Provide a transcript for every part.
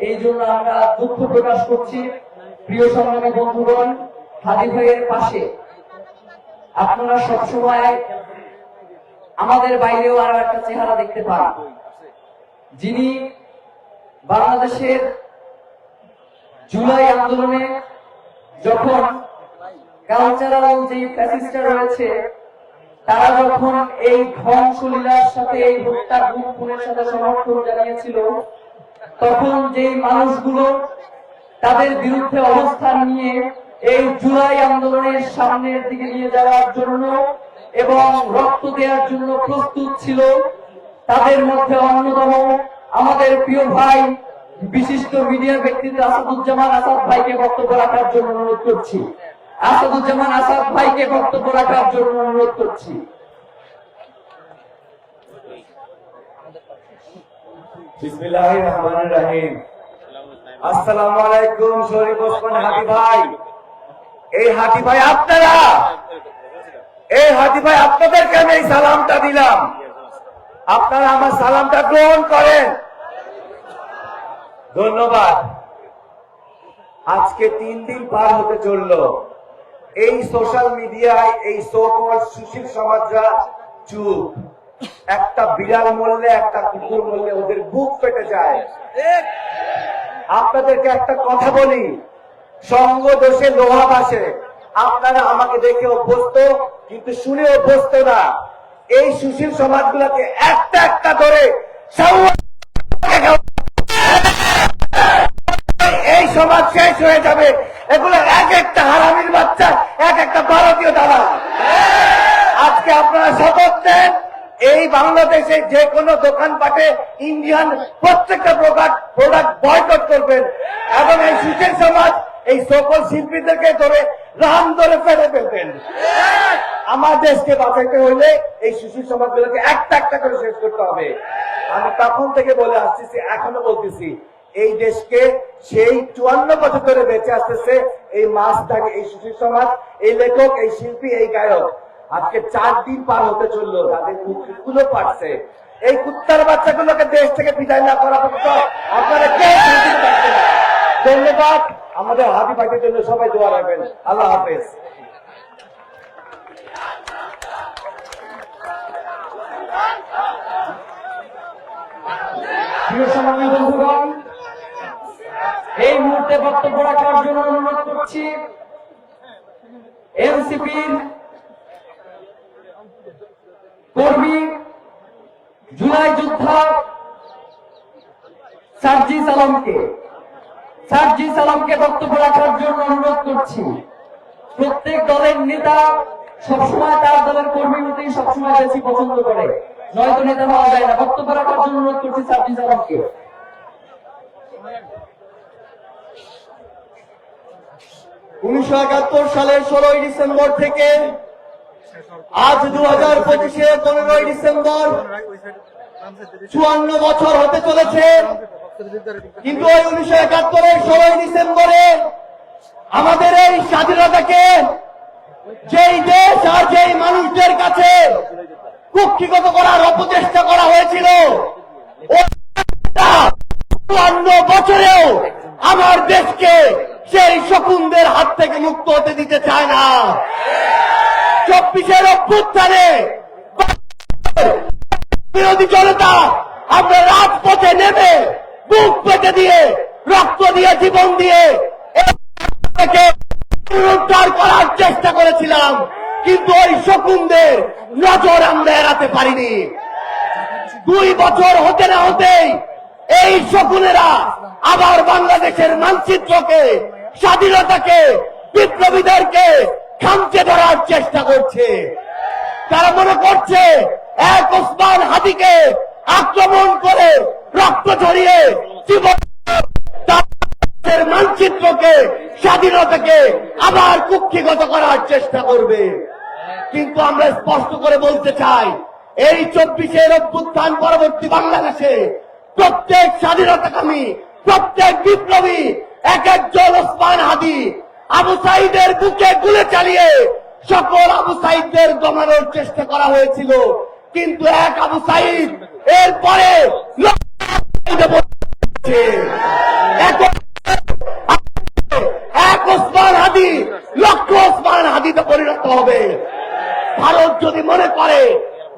এই জন্য আমরা দুঃখ প্রকাশ করছি। প্রিয় সংগ্রামী বন্ধুগণ, হাদি ভাইয়ের পাশে আপনারা সবসময় আমাদের বাইরেও আরো একটা চেহারা দেখতে পান, যিনি বাংলাদেশের জুলাই আন্দোলনে যখন কালচারাল যে ফ্যাসিস্টরা রয়েছে তারা যখন এই ধ্বংসলীলার সাথে এই হত্যা খুনের সাথে সমর্থন জানিয়েছিল, তখন যেই মানুষগুলো তাদের বিরুদ্ধে অবস্থান নিয়ে এই জুলাই আন্দোলনের সামনের দিকে নিয়ে যাওয়ার জন্য এবং রক্ত দেওয়ার জন্য প্রস্তুত ছিল, তাদের মধ্যে অন্যতম আমাদের প্রিয় ভাই বিশিষ্ট মিডিয়া ব্যক্তিত্ব আসাদুজ্জামান আসাদ ভাইকে বক্তব্য রাখার জন্য অনুরোধ করছি। আসাদুজ্জামান আসাদ ভাইকে বক্তব্য রাখার জন্য অনুরোধ করছি। বিসমিল্লাহির রহমানির রহিম। আসসালামু আলাইকুম শরীফ ওসমান হাদি ভাই। এই হাদি ভাই আপনারা, এই হাদি ভাই আপনাদেরকে আমি এই সালামটা দিলাম, আপনারা আমার সালামটা গ্রহণ করেন। ধন্যবাদ। আজকে 3 দিন পার হতে চললো, এই সোশ্যাল মিডিয়ায় এই সো-কল্ড সুশীল সমাজরা চুপ। একটা বিড়াল মরলে, একটা কুকুর মরলে ওদের বুক ফেটে যায়। আপনাদেরকে একটা কথা বলি, সঙ্গ দোষে লোহা ভাসে। আপনারা আমাকে দেখে অভ্যস্ত, কিন্তু শুনে অভ্যস্ত না। এই সুশীল সমাজগুলোকে একটা একটা ধরে এই সমাজ শেষ হয়ে যাবে। এগুলো এক একটা হারামির বাচ্চা, এক একটা ভারতীয় দাদা। আজকে আপনারা শপথ দেন, এই বাংলাদেশে যে কোনো দোকানপাটে ইন্ডিয়ান প্রত্যেকটা প্রোডাক্ট বয়কট করবেন এবং এই সুশীল সমাজ এই সকল শিল্পীদেরকে ধরে রাম ধরে ফেলে ফেলবেন। আমার দেশকে বাঁচাইতে হইলে এই সুশীল সমাজগুলোকে একটা একটা করে শেষ করতে হবে। আমি তখন থেকে বলে আসতেছি, এখনো বলতেছি, এই দেশকে সেই 54 বছর ধরে বেঁচে আসতেছে এই মাছটাকে, এই সুশীল সমাজ, এই লেখক, এই শিল্পী, এই গায়ক। আজকে 4 দিন পার হতে চললো, তাদের মুখগুলো পারছে। এই কুত্তার বাচ্চাগুলোকে দেশ থেকে বিদায় না করা পর্যন্ত আপনারা কে শান্তিতে থাকবেন না। ধন্যবাদ। আমাদের হাদি ভাইদের জন্য সবাই দোয়া রাখবেন। আল্লাহ হাফেজ। প্রিয় সংগ্রামী বন্ধুগণ, এই মুহূর্তে বক্তব্য রাখার জন্য অনুরোধ করছি এনসিপির কর্মী, জুলাই যোদ্ধা সার্জিস আলমকে বক্তব্য রাখার জন্য অনুরোধ করছি। প্রত্যেক দলের নেতা সবসময় তার দলের কর্মী মতেই সবসময় বেশি পছন্দ করে, নয়তো নেতা হওয়া যায় না। বক্তব্য রাখার জন্য অনুরোধ করছি সার্জিস আলমকে। 1971 সালের 16 ডিসেম্বর থেকে আজ 2025-এ 15 ডিসেম্বর 54 বছর হতে চলেছে। কিন্তু ওই 1971-এর 16 ডিসেম্বরে আমাদের এই স্বাধীনতাকে যেই দেশ আর যেই মানুষদের কাছে কুক্ষিগত করার অপচেষ্টা করা হয়েছিল, 54 বছরেও আমার দেশকে সেই শকুনদের হাত থেকে মুক্ত হতে দিতে চায় না। 24-এর অভ্যুত্থানে বিরোধী জনতা আমরা রাজপথে নেমে বুক পেতে দিয়ে, রক্ত দিয়ে, জীবন দিয়ে পুনরুদ্ধার করার চেষ্টা করেছিলাম, কিন্তু ওই শকুনদের নজর আমরা এড়াতে পারিনি। 2 বছর হতে না হতেই এই শকুনেরা আবার বাংলাদেশের মানচিত্রকে, স্বাধীনতাকে, বিপ্লবীদেরকে খামচে ধরার চেষ্টা করছে। তারা মনে করছে এক ওসমান হাদিকে আক্রমণ করে, রক্ত ঝরিয়ে, জীবন মানচিত্রকে, স্বাধীনতাকে আবার কুক্ষিগত করার চেষ্টা করবে। কিন্তু আমরা স্পষ্ট করে বলতে চাই, এই 24-এর অভ্যুত্থান পরবর্তী বাংলাদেশে প্রত্যেক স্বাধীনতাকামী, প্রত্যেক বিপ্লবী এক একজন ওসমান হাদি, আবু সাইদের বুকে গুলি চালিয়ে সকল আবু সাইদদের দমানোর চেষ্টা করা হয়েছিল, কিন্তু এক আবু সাইদ এরপরে এক ওসমান হাদি লক্ষ ওসমান হাদিতে পরিণত হবে। ভারত যদি মনে করে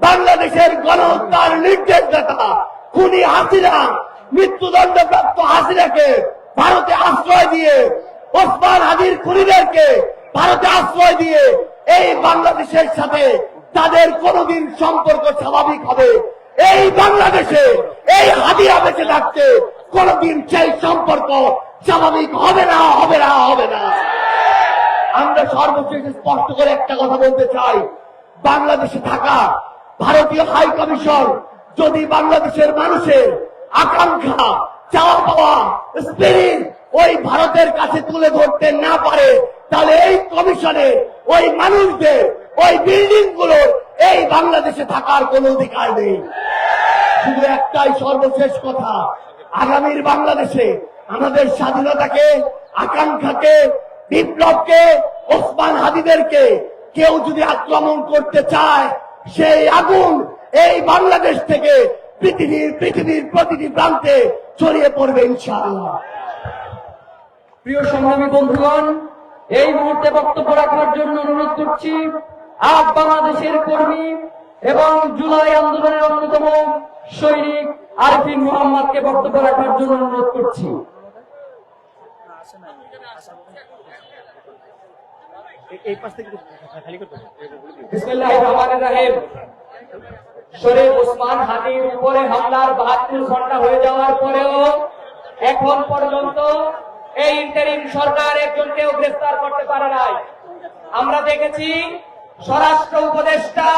বাংলাদেশের গণহত্যার নির্দেশদাতা খুনি হাসিনা, মৃত্যুদণ্ডপ্রাপ্ত হাসিনাকে ভারতে আশ্রয় দিয়ে, ওসমান হাদির খুনিদেরকে ভারতে আশ্রয় দিয়ে এই বাংলাদেশের সাথে তাদের কোনদিন সম্পর্ক স্বাভাবিক হবে, এই বাংলাদেশে এই হাদিরা বেঁচে থাকতে কোনদিন সেই সম্পর্ক স্বাভাবিক হবে না, হবে না, হবে না। আমরা সর্বশেষ স্পষ্ট করে একটা কথা বলতে চাই, বাংলাদেশে থাকা ভারতীয় হাই কমিশন যদি বাংলাদেশের মানুষের আকাঙ্ক্ষা, চাওয়া পাওয়া, স্পিরিট ওই ভারতের কাছে তুলে ধরতে না পারে, তাহলে এই কমিশনে ওই মানুষদের, ওই বিল্ডিং গুলোর এই বাংলাদেশে থাকার কোনো অধিকার নেই। শুধু একটাই সর্বশেষ কথা, আগামীর বাংলাদেশে আমাদের স্বাধীনতাকে, আকাঙ্ক্ষাকে, বিপ্লবকে, ওসমান হাদিদেরকে কেউ যদি আক্রমণ করতে চায়, সেই আগুন এই বাংলাদেশ থেকে পৃথিবীর প্রতিটি প্রান্তে ছড়িয়ে পড়বে ইনশাআল্লাহ। প্রিয় সংগ্রামী বন্ধুগণ, এই মুহূর্তে বক্তব্য রাখার জন্য অনুরোধ করছি আজ বাংলাদেশের কর্মী এবং জুলাই আন্দোলনের অন্যতম সৈনিক আরিফিন মোহাম্মদকে বক্তব্য রাখার জন্য অনুরোধ করছি। বিসমিল্লাহির রহমানির রহিম। শরীফ ওসমান হাদির উপরে হামলার 72 ঘন্টা হয়ে যাওয়ার পরেও এখন পর্যন্ত এই ইন্টারিম সরকার একজনকেও গ্রেফতার করতে পারে নাই। আমরা দেখেছি স্বরাষ্ট্র উপদেষ্টা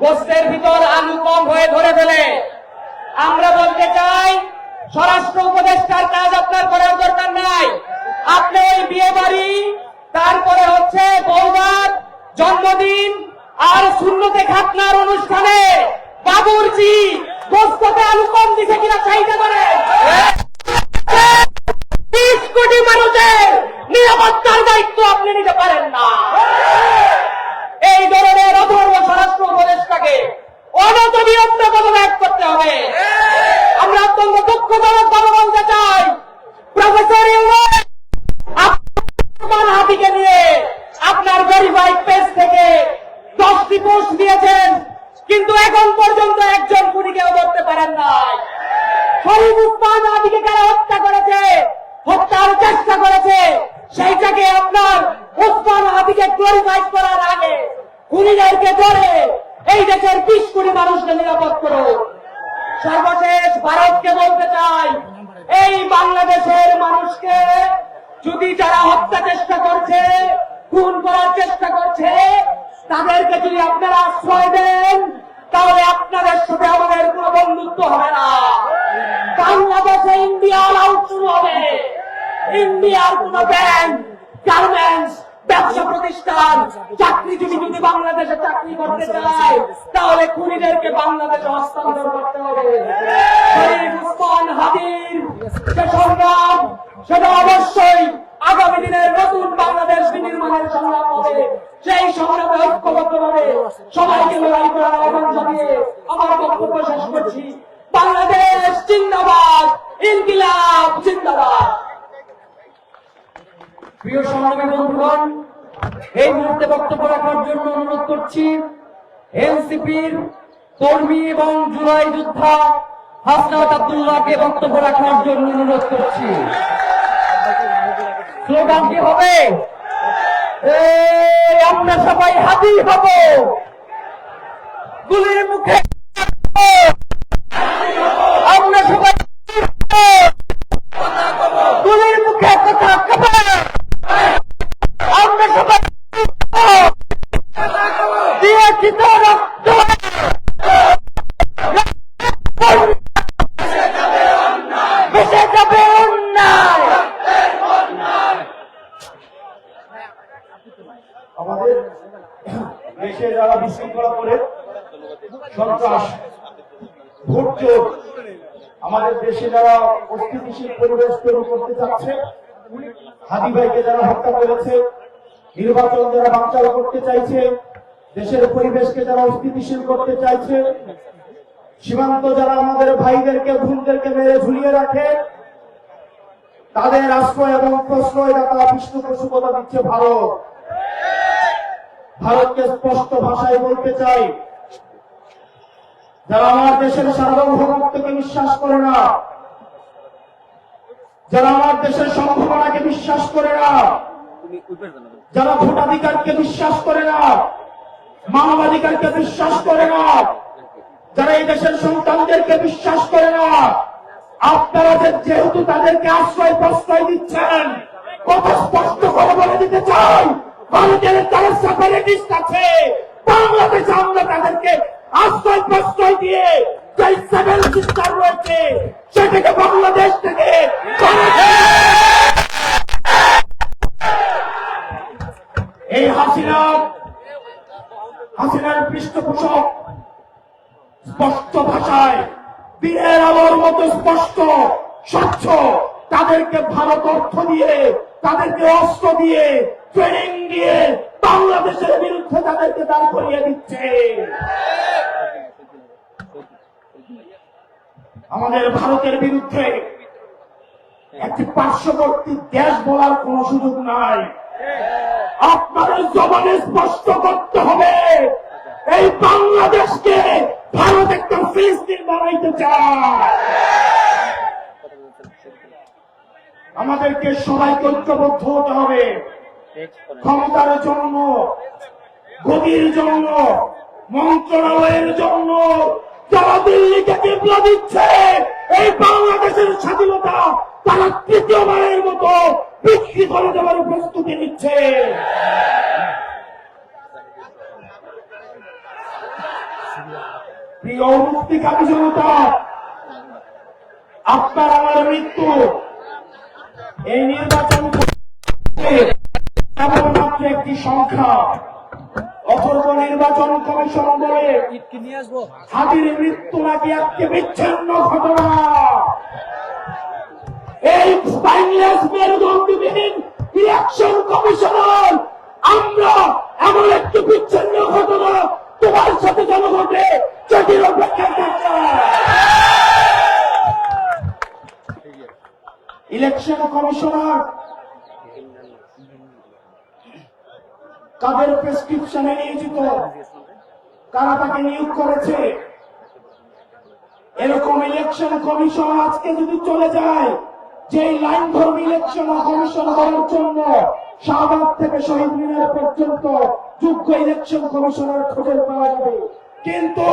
গোষ্ঠের ভিতর আলু কম হয়ে ধরে ফেলে। আমরা বলতে চাই, স্বরাষ্ট্র উপদেষ্টার কাজ আপনার করার দরকার নাই। আপনি ওই বিয়ে বাড়ি, তারপরে হচ্ছে বৌভাত, জন্মদিন আর শূন্যতে খাতনার অনুষ্ঠানে বাবুর্চি গোষ্ঠতে আলু কম দিছে কিনা চাইতে পারে। 30 কোটি মানুষের নিরাপত্তার দায়িত্ব আপনি নিতে পারেন না। এই ধরনের অধর্ম স্বরাষ্ট্র উপদেষ্টাকে অনতবিলম্বে পদত্যাগ করতে হবে। আমরা অত্যন্ত দুঃখজনক ভাবে বলতে চাই, প্রফেসর ইউনূস ওসমান হাদিকে নিয়ে আপনার ভেরিফাইড পেজ থেকে 10টি পোস্ট দিয়েছেন, কিন্তু এখন পর্যন্ত একজন খুনিকেও ধরতে পারেন নাই। শরীফ ওসমান হাদিকে কারা হত্যা করেছে, হত্যার চেষ্টা করেছে, সেইটাকে আপনার ওসমান হাদিকে গ্লোরিফাইড করার আগে খুনিদেরকে ধরে এই দেশের 20 কোটি মানুষকে নিরাপদ করুন। সর্বশেষ ভারতকে বলতে চাই, এই বাংলাদেশের মানুষকে যদি যারা হত্যা চেষ্টা করছে, খুন করার চেষ্টা করছে, তাদেরকে যদি আপনারা আশ্রয় দেন, তাহলে আপনাদের সাথে আমাদের কোনো বন্ধুত্ব হবে না। বাংলাদেশে ইন্ডিয়া আউট শুরু হবে। ইন্ডিয়ার কোন ব্যাংক, গার্মেন্টস, ব্যবসা প্রতিষ্ঠান, চাকরিজীবী যদি বাংলাদেশে চাকরি করতে চায়, তাহলে খুনিদেরকে বাংলাদেশে হস্তান্তর করতে হবে। শরীফ ওসমান হাদির যে সংগ্রাম, সেটা অবশ্যই আগামী দিনের নতুন বাংলাদেশ বিনির্মাণের সংগ্রাম হবে। সেই সংগ্রামে ঐক্যবদ্ধভাবে সবাইকে লড়াই করার আহ্বান জানিয়ে আমার বক্তব্য শেষ করছি। বাংলাদেশ জিন্দাবাদ, ইনকিলাব জিন্দাবাদ। প্রিয় সংগ্রামী বন্ধুগণ, এই মুহূর্তে বক্তব্য রাখার জন্য অনুরোধ করছি এনসিপির কর্মী এবং জুলাই যোদ্ধা হাসনাত আব্দুল্লাহকে বক্তব্য রাখার জন্য অনুরোধ করছি। স্লোগান কি হবে? আমরা সবাই হাদি হব, গুলির মুখে আমরা সবাই গুলির মুখে কথা কব, আমরা সবাই দিয়েছি তো রক্ত, বেঁচে যাবে অন্যায়। আমাদের দেশে যারা বিশৃঙ্খলা করে, সন্ত্রাস, ভোটচোর, আমাদের দেশে যারা অস্থিতিশীল পরিবেশ তৈরি করতে চাচ্ছে, হাদি ভাইকে যারা হত্যা করেছে, নির্বাচন যারা বানচাল করতে চাইছে, দেশের পরিবেশকে যারা অস্থিতিশীল করতে চাইছে, সীমান্ত যারা আমাদের ভাইদেরকে বোনদেরকে মেরে ঝুলিয়ে রাখে, তাদের আশ্রয় এবং প্রশ্রয়দাতা পৃষ্ঠপোষকতা দিচ্ছে ভারত। ভারতকে স্পষ্ট ভাষায় বলতে চাই, যারা আমার দেশের সার্বভৌমত্বকে বিশ্বাস করে না, যারা আমার দেশের সম্ভাবনাকে বিশ্বাস করে না, যারা ভোটাধিকারকে বিশ্বাস করে না, মানবাধিকারকে বিশ্বাস করে না, যারা এই দেশের সন্তানদেরকে বিশ্বাস করে না, আপনারা যেহেতু তাদেরকে আশ্রয় প্রশ্রয় দিচ্ছেন, কত স্পষ্ট করে বলে দিতে চাই, ভারতের যারা সেপারেটিস্ট আছে, বাংলাদেশে আমরা তাদেরকে আশ্রয় প্রশ্রয় দিয়ে যে সেভেন সিস্টার রয়েছে সেটাকে বাংলাদেশ থেকে এই হাসিনার পৃষ্ঠপোষক স্পষ্ট ভাষায় বীরের আলোর মতো স্পষ্ট স্বচ্ছ তাদেরকে ভারত অর্থ দিয়ে, তাদেরকে অস্ত্র দিয়ে, ট্রেনিং দিয়ে বাংলাদেশের বিরুদ্ধে তাদেরকে দাঁড় করিয়ে দিচ্ছে। আমাদের ভারতের বিরুদ্ধে একটি পার্শ্ববর্তী দেশ বলার কোন সুযোগ নাই। আপনাদের জবানে স্পষ্ট করতে হবে, এই বাংলাদেশকে ভারত একটা ফিলিস্তিন বানাইতে চায়। আমাদেরকে সবাইকে ঐক্যবদ্ধ হতে হবে, ক্ষমতার জন্য, গদির জন্য, মন্ত্রণালয়ের জন্য যারা দিল্লিকে কিবলা দিচ্ছে, এই বাংলাদেশের স্বাধীনতা তারা তৃতীয়বারের মতো বিক্রি করে দেওয়ার প্রস্তুতি নিচ্ছে। প্রিয় মুক্তিকামী জনতা, আপনার আমার মৃত্যু এই নির্বাচন কেবলমাত্র একটি সংখ্যা। অথর্ব নির্বাচন কমিশন বলে হাতির মৃত্যু নাকি একটি বিচ্ছিন্ন ঘটনা। এই স্পাইনলেস মেরুদণ্ডবিহীন ইলেকশন কমিশনার আমরা এমন একটি বিচ্ছিন্ন ঘটনা তোমার সাথে যেন ঘটে সেটির অপেক্ষা করছে। ইলেকশন কমিশনার কাদের প্রেসক্রিপশনে নিয়োজিত, কারা তাকে নিয়োগ করেছে? এরকম ইলেকশন কমিশন আজকে যদি চলে যায়, যে লাইন ধর্মী ইলেকশন কমিশন করার জন্য শাহবাগ থেকে শহীদ মিনার পর্যন্ত যোগ্য ইলেকশন কমিশনার খুঁজে পাওয়া যাবে, কিন্তু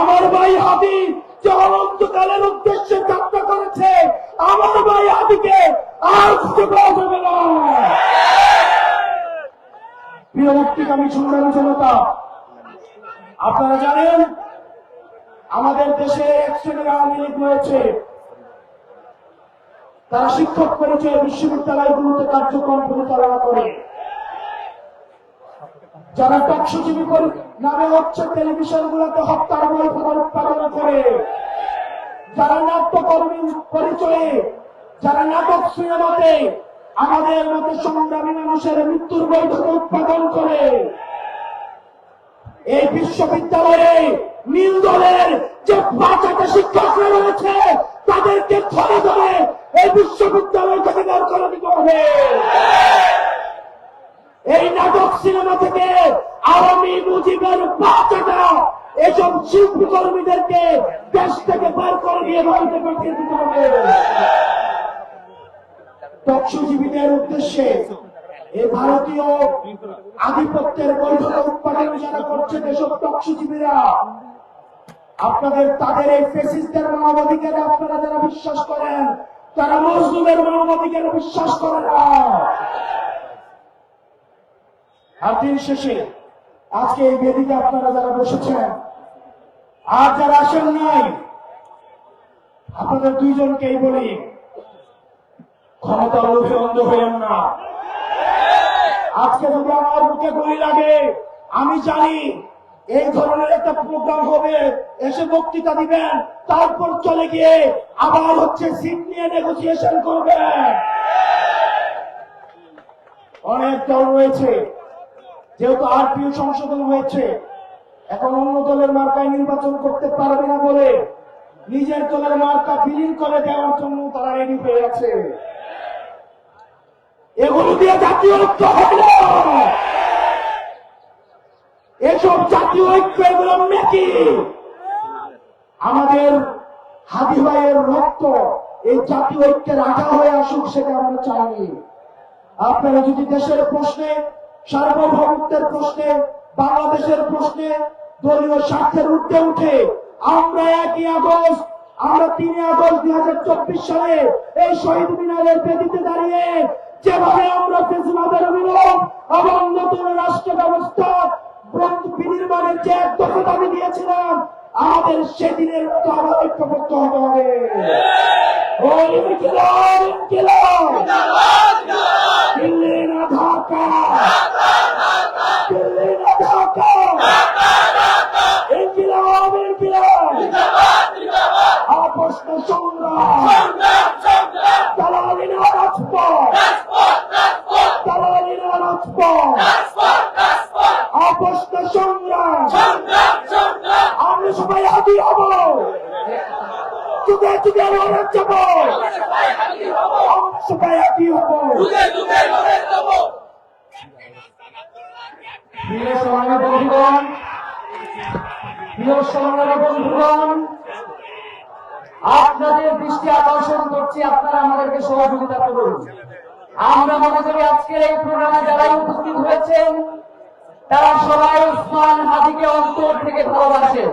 আমার ভাই হাদি যে অনন্তকালের উদ্দেশ্যে যাত্রা করেছে, আমার ভাই হাদিকে আর খুঁজে পাওয়া যাবে না। প্রিয় মুক্তিকামী সংগ্রামী জনতা, আপনারা জানেন আমাদের দেশে এক শ্রেণীর আওয়ামী লীগ রয়েছে, তারা শিক্ষক পরিচয়ে বিশ্ববিদ্যালয়গুলোতে কার্যক্রম পরিচালনা করে, যারা টকশোজীবী নামে হচ্ছে টেলিভিশনগুলোতে হত্যার বই খবর উৎপাদন করে, যারা নাট্যকর্মী পরিচয়ে, যারা নাটক সিনেমাতে আমাদের মতো সংগ্রামী মানুষের মৃত্যুর বৈঠক উৎপাদন করে, এই বিশ্ববিদ্যালয়ে নীল দলের যে 5টা শিক্ষকরা রয়েছে তাদেরকে ধরে ধরে এই বিশ্ববিদ্যালয় থেকে বের করে দিতে হবে। এই নাটক সিনেমা থেকে আওয়ামী মুজিবের 5টা এসব শিল্পী কর্মীদেরকে দেশ থেকে বের করে দিয়ে ভারতে পাঠিয়ে দিতে হবে। টকশোজীবীদের উদ্দেশ্যে এই ভারতীয় আধিপত্যের বৈধতা উৎপাদন যারা করছে যেসব টকশোজীবীরা, আপনাদের তাদের এই ফেসিস্টদের মানবাধিকারে আপনারা যারা বিশ্বাস করেন, তারা মজলুমের মানবাধিকারে বিশ্বাস করে না। আর দিন শেষে আজকে এই বেদিতে আপনারা যারা বসেছেন আর যারা আসেন নাই, আপনাদের দুইজনকেই বলি, ক্ষমতার লোভে অন্ধ হইলেন না। আজকে যদি আমার বুকে গুলি লাগে, আমি জানি এই ধরনের একটা প্রোগ্রাম হবে, এসে বক্তৃতা দিবেন, তারপর চলে গিয়ে আবার হচ্ছে সিট নিয়ে নেগোসিয়েশন করবে। অনেক দল রয়েছে, যেহেতু আরপিও সংশোধন হয়েছে, এখন অন্য দলের মার্কায় নির্বাচন করতে পারবে না বলে নিজের দলের মার্কা বিলীন করে দেওয়ার জন্য তারা রেডি হয়ে আছে। এগুলো দিয়ে জাতীয় ঐক্য হয় না। এসব জাতীয় ঐক্য এগুলো মেকি। আমাদের হাদি ভাইয়ের রক্ত এই জাতীয় ঐক্যের আঘা হয়ে আসুক, সেটা আমরা চাইনি। আপনারা যদি দেশের প্রশ্নে, সার্বভৌমত্বের প্রশ্নে, বাংলাদেশের প্রশ্নে দলীয় স্বার্থের ঊর্ধ্বে উঠে আমরা 1 আগস্ট, আমরা 3 আগস্ট 2024 সালে এই শহীদ মিনারের বেদিতে দাঁড়িয়ে যেভাবে আমরা ফেসিবাদের বিরোধ এবং নতুন রাষ্ট্র ব্যবস্থা বিনির্মাণের যে দফা দাবি দিয়েছিলাম, আমাদের সেদিনের মতো আবার ঐক্যবদ্ধ হতে হবে। দিল্লি না ঢাকা, দিল্লি না ঢাকা, ইনকিলাব ইনকিলাব, আপোষ না সংগ্রাম, দালালি না রাজপথ, দালালি না রাজপথ, আপোষ না সংগ্রাম। আমরা সবাই আদি হব, যুগে যুগে লড়ে যাব, আমরা সবাই আদি হব। প্রিয় সংগ্রামী বন্ধুগণ, প্রিয় সংগ্রামী বন্ধুগণ, আপনাদের দৃষ্টি আকর্ষণ করছি, আপনারা আমাদেরকে সহযোগিতা করুন। আমরা মনে করি আজকের এই প্রোগ্রামে যারাই উপস্থিত হয়েছেন তারা সবাই ওসমান হাদিকে অন্তর থেকে ভালোবাসেন,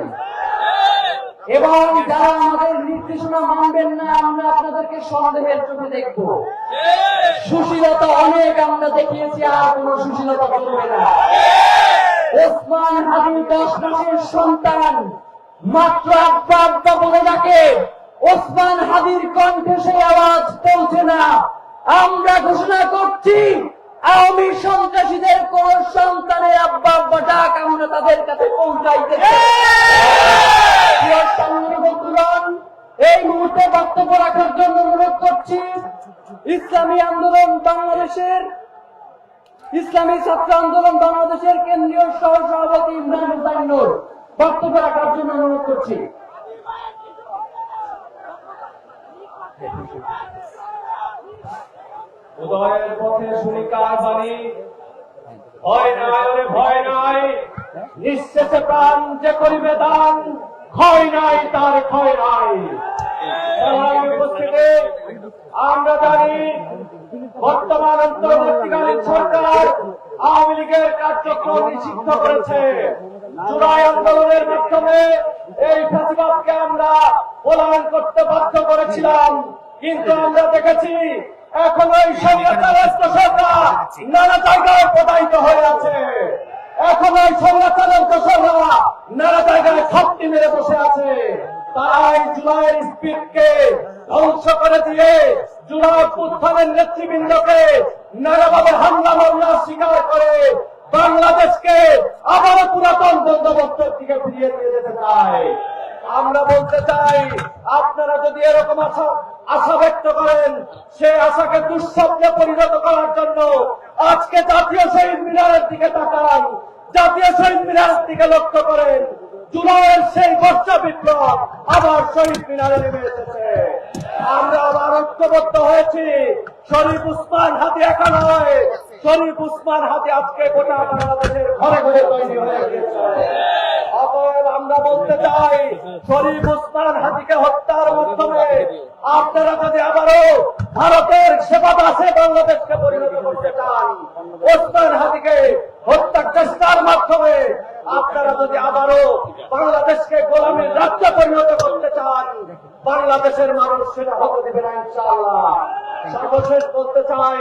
এবং যারা আমাদের নির্দেশনা মানবেন না আমরা আপনাদেরকে সন্দেহের চোখে দেখব। সুশীলতা অনেক আমরা দেখিয়েছি, আর কোন সুশীলতা চলবে না। ওসমান হাদি 10 মাসের সন্তান, মাত্র আব্বা আব্বা বলে ডাকে। ওসমান হাদির কণ্ঠে সেই আওয়াজ পৌঁছে না। আমরা ঘোষণা করছি, আওয়ামী সন্ত্রাসীদের কোন সন্তানের আব্বা আব্বা ডাক আমরা তাদের কাছে পৌঁছাইতে চাই। প্রিয় সংগ্রামী বন্ধুগণ, এই মুহূর্তে বক্তব্য রাখার জন্য অনুরোধ করছি ইসলামী আন্দোলন বাংলাদেশের, ইসলামী ছাত্র আন্দোলন বাংলাদেশের কেন্দ্রীয় সহ সভাপতি ইমরান হোসেন নূর বক্তব্য রাখার জন্য অনুরোধ করছি। উদয়ের পথে শুনি কার বাণী, ভয় নাই ওরে ভয় নাই, নিঃশেষে প্রাণ যে করিবে দান, ক্ষয় নাই তার ক্ষয় নাই। উপস্থিতি আমরা জানি বর্তমান অন্তর্বর্তীকালীন সরকার আওয়ামী লীগের কার্যক্রম নিষিদ্ধ করেছে। জুলাই আন্দোলনের মাধ্যমে এই ফ্যাসিবাদকে আমরা পলায়ন করতে বাধ্য করেছিলাম, কিন্তু আমরা দেখেছি এখন ওই স্বৈরাচারের দোসররা নানা জায়গায় প্রতারিত হয়ে আছে। এখন ওই স্বৈরাচারের দোসররা নানা জায়গায় ছাত্রী মেরে বসে আছে। তারা এই জুলাইয়ের স্পিডকে ধ্বংস করে দিয়ে জুলাই উত্থানের নেতৃবৃন্দকে নানাভাবে হামলা মামলার শিকার করে বাংলাদেশকে আবারও পুরাতন বন্দোবস্তের দিকে ফিরিয়ে নিয়ে যেতে চায়। আমরা বলতে চাই, আপনারা যদি এরকম আশা ব্যক্ত করেন, সে আশাকে দুঃস্বপ্নে পরিণত করার জন্য আজকে জাতীয় শহীদ মিনারের দিকে তাকান, জাতীয় শহীদ মিনারের দিকে লক্ষ্য করেন। জুলাইয়ের সেই বর্ষা বিপ্লব আবার শহীদ মিনারে নেমে এসেছে। আমরা আবার ঐক্যবদ্ধ হয়েছি। শরীফ উসমান হাদি একা নয়, শরীফ উসমান হাদি আজকে গোটা বাংলাদেশের ঘরে ঘরে তৈরি হয়ে গিয়েছে। অতএব আমরা বলতে চাই, শরীফ উসমান হাদিকে হত্যার মাধ্যমে আপনারা যদি আবারও ভারতের সেবা দাসে বাংলাদেশকে পরিণত করতে চান, ওসমান হাদিকে হত্যার চেষ্টার মাধ্যমে আপনারা যদি আবারও বাংলাদেশকে গোলামের রাজ্যে পরিণত করতে চান, বাংলাদেশের মানুষ সেটা হতে দেবে না ইনশাআল্লাহ। সর্বশেষ বলতে চাই,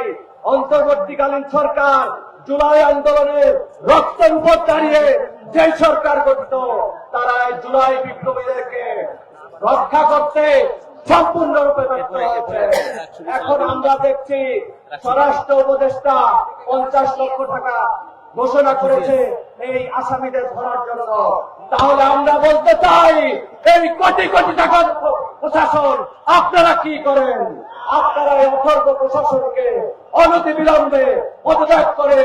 অন্তর্বর্তীকালীন সরকার জুলাই আন্দোলনের রক্তের উপর দাঁড়িয়ে যে সরকার গঠিত, তারা এই জুলাই বিপ্লবীদেরকে রক্ষা করতে সম্পূর্ণরূপে ব্যর্থ হয়েছে। এখন আমরা দেখছি স্বরাষ্ট্র উপদেষ্টা 50 লক্ষ টাকা ঘোষণা করেছে এই আসামিদের ধরার জন্য। তাহলে আমরা বলতে চাই, এই কোটি কোটি টাকার প্রশাসন আপনারা কি করেন? আপনারা এই অথর্ব প্রশাসনকে অনতিবিলম্বে পদত্যাগ করে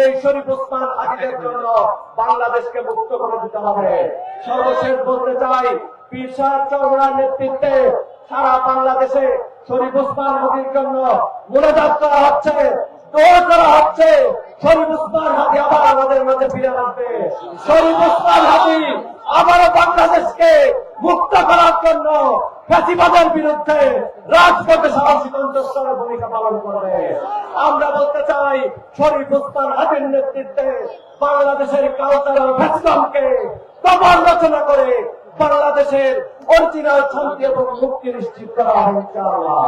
এই শরীফ ওসমান হাদিদের জন্য বাংলাদেশকে মুক্ত করে দিতে হবে। সর্বশেষ বলতে চাই, পীর সাহেব চৌধুরীর নেতৃত্বে সারা বাংলাদেশে শরীফ ওসমান হাদির জন্য মোনাজাত করা হচ্ছে, দোয়া করা হচ্ছে। শরীফ ওসমান হাদি আবার আমাদের মাঝে ফিরে আসবে। শরীফ ওসমান হাদি আবারও বাংলাদেশকে মুক্ত করার জন্য ফ্যাসিবাদের বিরুদ্ধে রাজপথে সাহসী কণ্ঠস্বরের ভূমিকা পালন করবে। আমরা বলতে চাই, শরীফ ওসমান হাদির নেতৃত্বে বাংলাদেশের কালচারাল ফ্যাসিজমকে কবর রচনা করে বাংলাদেশের অরিজিনাল শান্তি এবং মুক্তি নিশ্চিত করা হবে ইনশাআল্লাহ।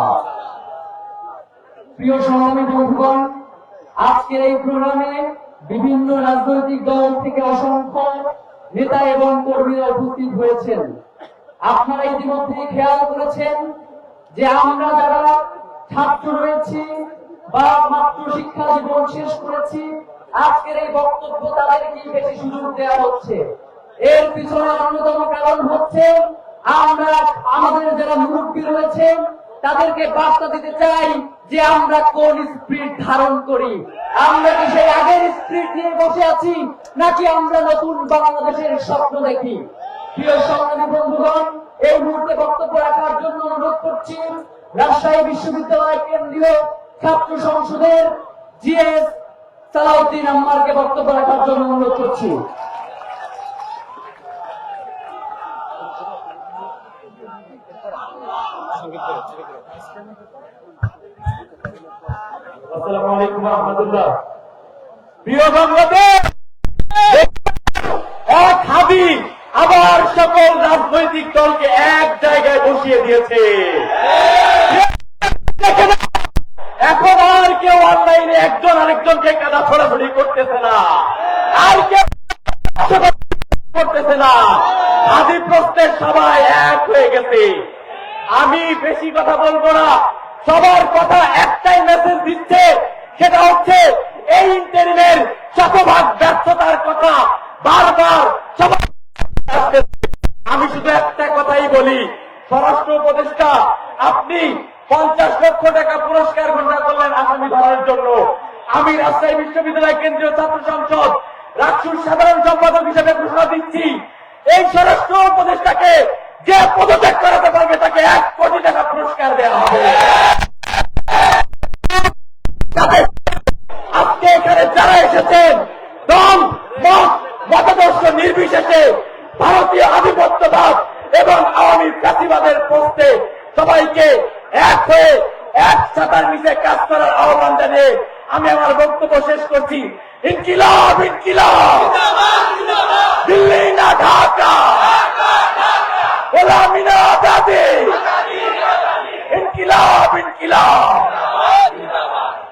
প্রিয় সংগ্রামী বন্ধুগণ, আজকের এই প্রোগ্রামে বিভিন্ন রাজনৈতিক দল থেকে অসংখ্য নেতা এবং কর্মীরা উপস্থিত হয়েছেন। আপনারা ইতিমধ্যে খেয়াল করেছেন যে আমরা যারা ছাত্র রয়েছি বা মাত্র শিক্ষা জীবন শেষ করেছি, আজকের এই বক্তব্য তাদেরকেই বেশি সুযোগ দেওয়া হচ্ছে। এর পিছনে অন্যতম কারণ হচ্ছে আমরা আমাদের যারা মুরব্বী রয়েছেন তাদেরকে বার্তা দিতে চাই যে আমরা কোন স্পিরিট ধারণ করি। আমরা কি সেই আগের স্পিরিট নিয়ে বসে আছি, নাকি আমরা নতুন বাংলাদেশের স্বপ্ন দেখি? প্রিয় সংগ্রামী বন্ধুগণ, এই মুহূর্তে বক্তব্য রাখার জন্য অনুরোধ করছি রাজশাহী বিশ্ববিদ্যালয় কেন্দ্রীয় ছাত্র সংসদের জিএস সালাউদ্দিন আম্মারকে বক্তব্য রাখার জন্য অনুরোধ করছি। আসসালামু আলাইকুম ওয়া রাহমাতুল্লাহ। প্রিয় বাংলাদেশ, এক হাদি আবার সকল রাজনৈতিক দলকে এক জায়গায় বসিয়ে দিয়েছে। এখন আর কেউ অনলাইনে একজন আরেকজনকে কাদা ছড়াছড়ি করতেছে না, আর কেউ করতেছে না। হাদি প্রশ্নের সবাই এক হয়ে গেছে। আমি বেশি কথা বলবো না, সবার কথা একটাই মেসেজ দিচ্ছে, সেটা হচ্ছে এই ইন্টারিমের শতভাগ ব্যর্থতার কথা বারবার সবাই। আমি শুধু একটা কথাই বলি, স্বরাষ্ট্র উপদেষ্টা আপনি 50 লক্ষ টাকা পুরস্কার ঘোষণা করলেন আসামি ধরার জন্য। আমি রাজশাহী বিশ্ববিদ্যালয় কেন্দ্রীয় ছাত্র সংসদ রাকসুর সাধারণ সম্পাদক হিসেবে ঘোষণা দিচ্ছি, এই স্বরাষ্ট্র উপদেষ্টাকে যে পদত্যাগ করাতে পারবে তাকে 1 কোটি টাকা পুরস্কার দেওয়া হবে। আজকে এখানে যারা এসেছেন দল মত মতাদর্শ নির্বিশেষে ভারতীয় আধিপত্যবাদ এবং আওয়ামী ফ্যাসিবাদের পক্ষে সবাইকে এক হয়ে এক ছাতার নিচে কাজ করার আহ্বান জানিয়ে আমি আমার বক্তব্য শেষ করছি। ইনকিলাব ইনকিলাব, দিল্লি না ঢাকা, গোলামি না আজাদি, ইনকিলাব ইনকিলাব।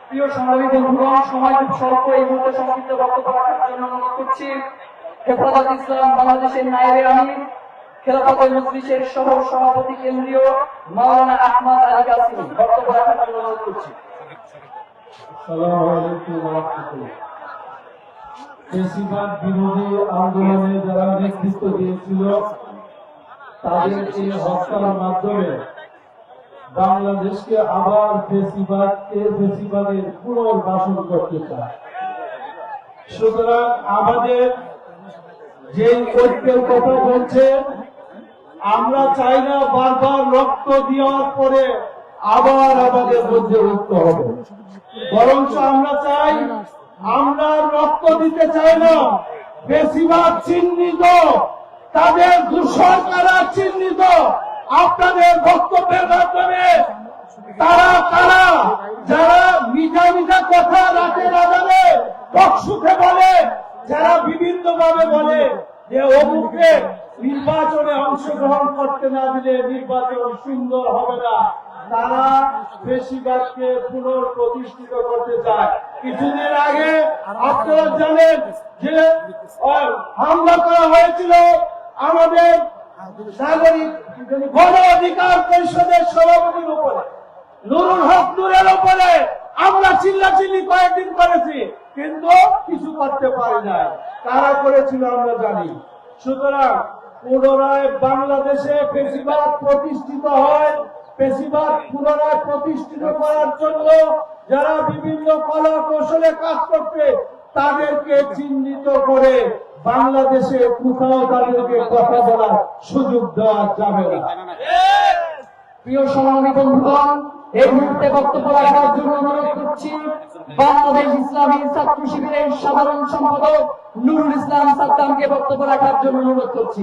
প্রিয় সংগ্রামী বন্ধুগণ, সময় খুব স্বল্প, এই মুহূর্তে সংক্ষিপ্ত বক্তব্য রাখার জন্য অনুরোধ করছি হেফাজত ইসলাম বাংলাদেশের নায়েবে আমির, খেলাফত মজলিসের সহ সভাপতি কেন্দ্রীয় মাওলানা আহমদ আলী কাসিম বক্তব্য রাখার জন্য অনুরোধ করছি। আসসালামু আলাইকুম ওয়া রাহমাতুল্লাহ। ফ্যাসিবাদ বিরোধী আন্দোলনে যারা নেতৃত্ব দিয়েছিল তাদের এই হত্যার মাধ্যমে বাংলাদেশকে আবার ফ্যাসিবাদের পুনর্বাসন করতে চায়। সুতরাং আমাদের যে ঐক্যের কথা বলছে, আমরা চাই না বারবার রক্ত দেওয়ার পরে আবার আমাদের মধ্যে ঐক্য হবে, বরঞ্চ আমরা চাই, আমরা রক্ত দিতে চাই না, ফ্যাসিবাদ চিহ্নিত, তাদের দূষণ কারা চিহ্নিত, আপনাদের বক্তব্যের মাধ্যমে তারা কারা যারা মিঠা মিঠা কথা রাতে না জানে সুখে বলে, যারা বিভিন্ন ভাবে বলে যে অমুককে নির্বাচনে অংশগ্রহণ করতে না দিলে নির্বাচন সুন্দর হবে না, তারা ফ্যাসিবাদকে পুনঃপ্রতিষ্ঠিত করতে চায়। কিছুদিন আগে আপনারা জানেন যে হামলা করা হয়েছিল আমাদের নাগরিক গণ অধিকার পরিষদের সভাপতির উপরে, নুরুল হক নূরের উপরে। আমরা চিল্লাচিল্লি কয়েকদিন করেছি, কিন্তু কিছু করতে পারি না। কারা করেছিল আমরা জানি। সুতরাং পুনরায় বাংলাদেশে ফ্যাসিবাদ প্রতিষ্ঠিত হয়, ফ্যাসিবাদ পুনরায় প্রতিষ্ঠিত করার জন্য যারা বিভিন্ন কলা কৌশলে কাজ করতে তাদেরকে চিহ্নিত করে বাংলাদেশে কোথাও তাদেরকে কথা বলার সুযোগ দেওয়া যাবে না। প্রিয় সংগ্রামী বন্ধুগণ, এই মুহূর্তে বক্তব্য রাখার জন্য অনুরোধ করছি বাংলাদেশ ইসলামী ছাত্র শিবিরের সাধারণ সম্পাদক নুরুল ইসলাম সাদ্দামকে বক্তব্য রাখার জন্য অনুরোধ করছি।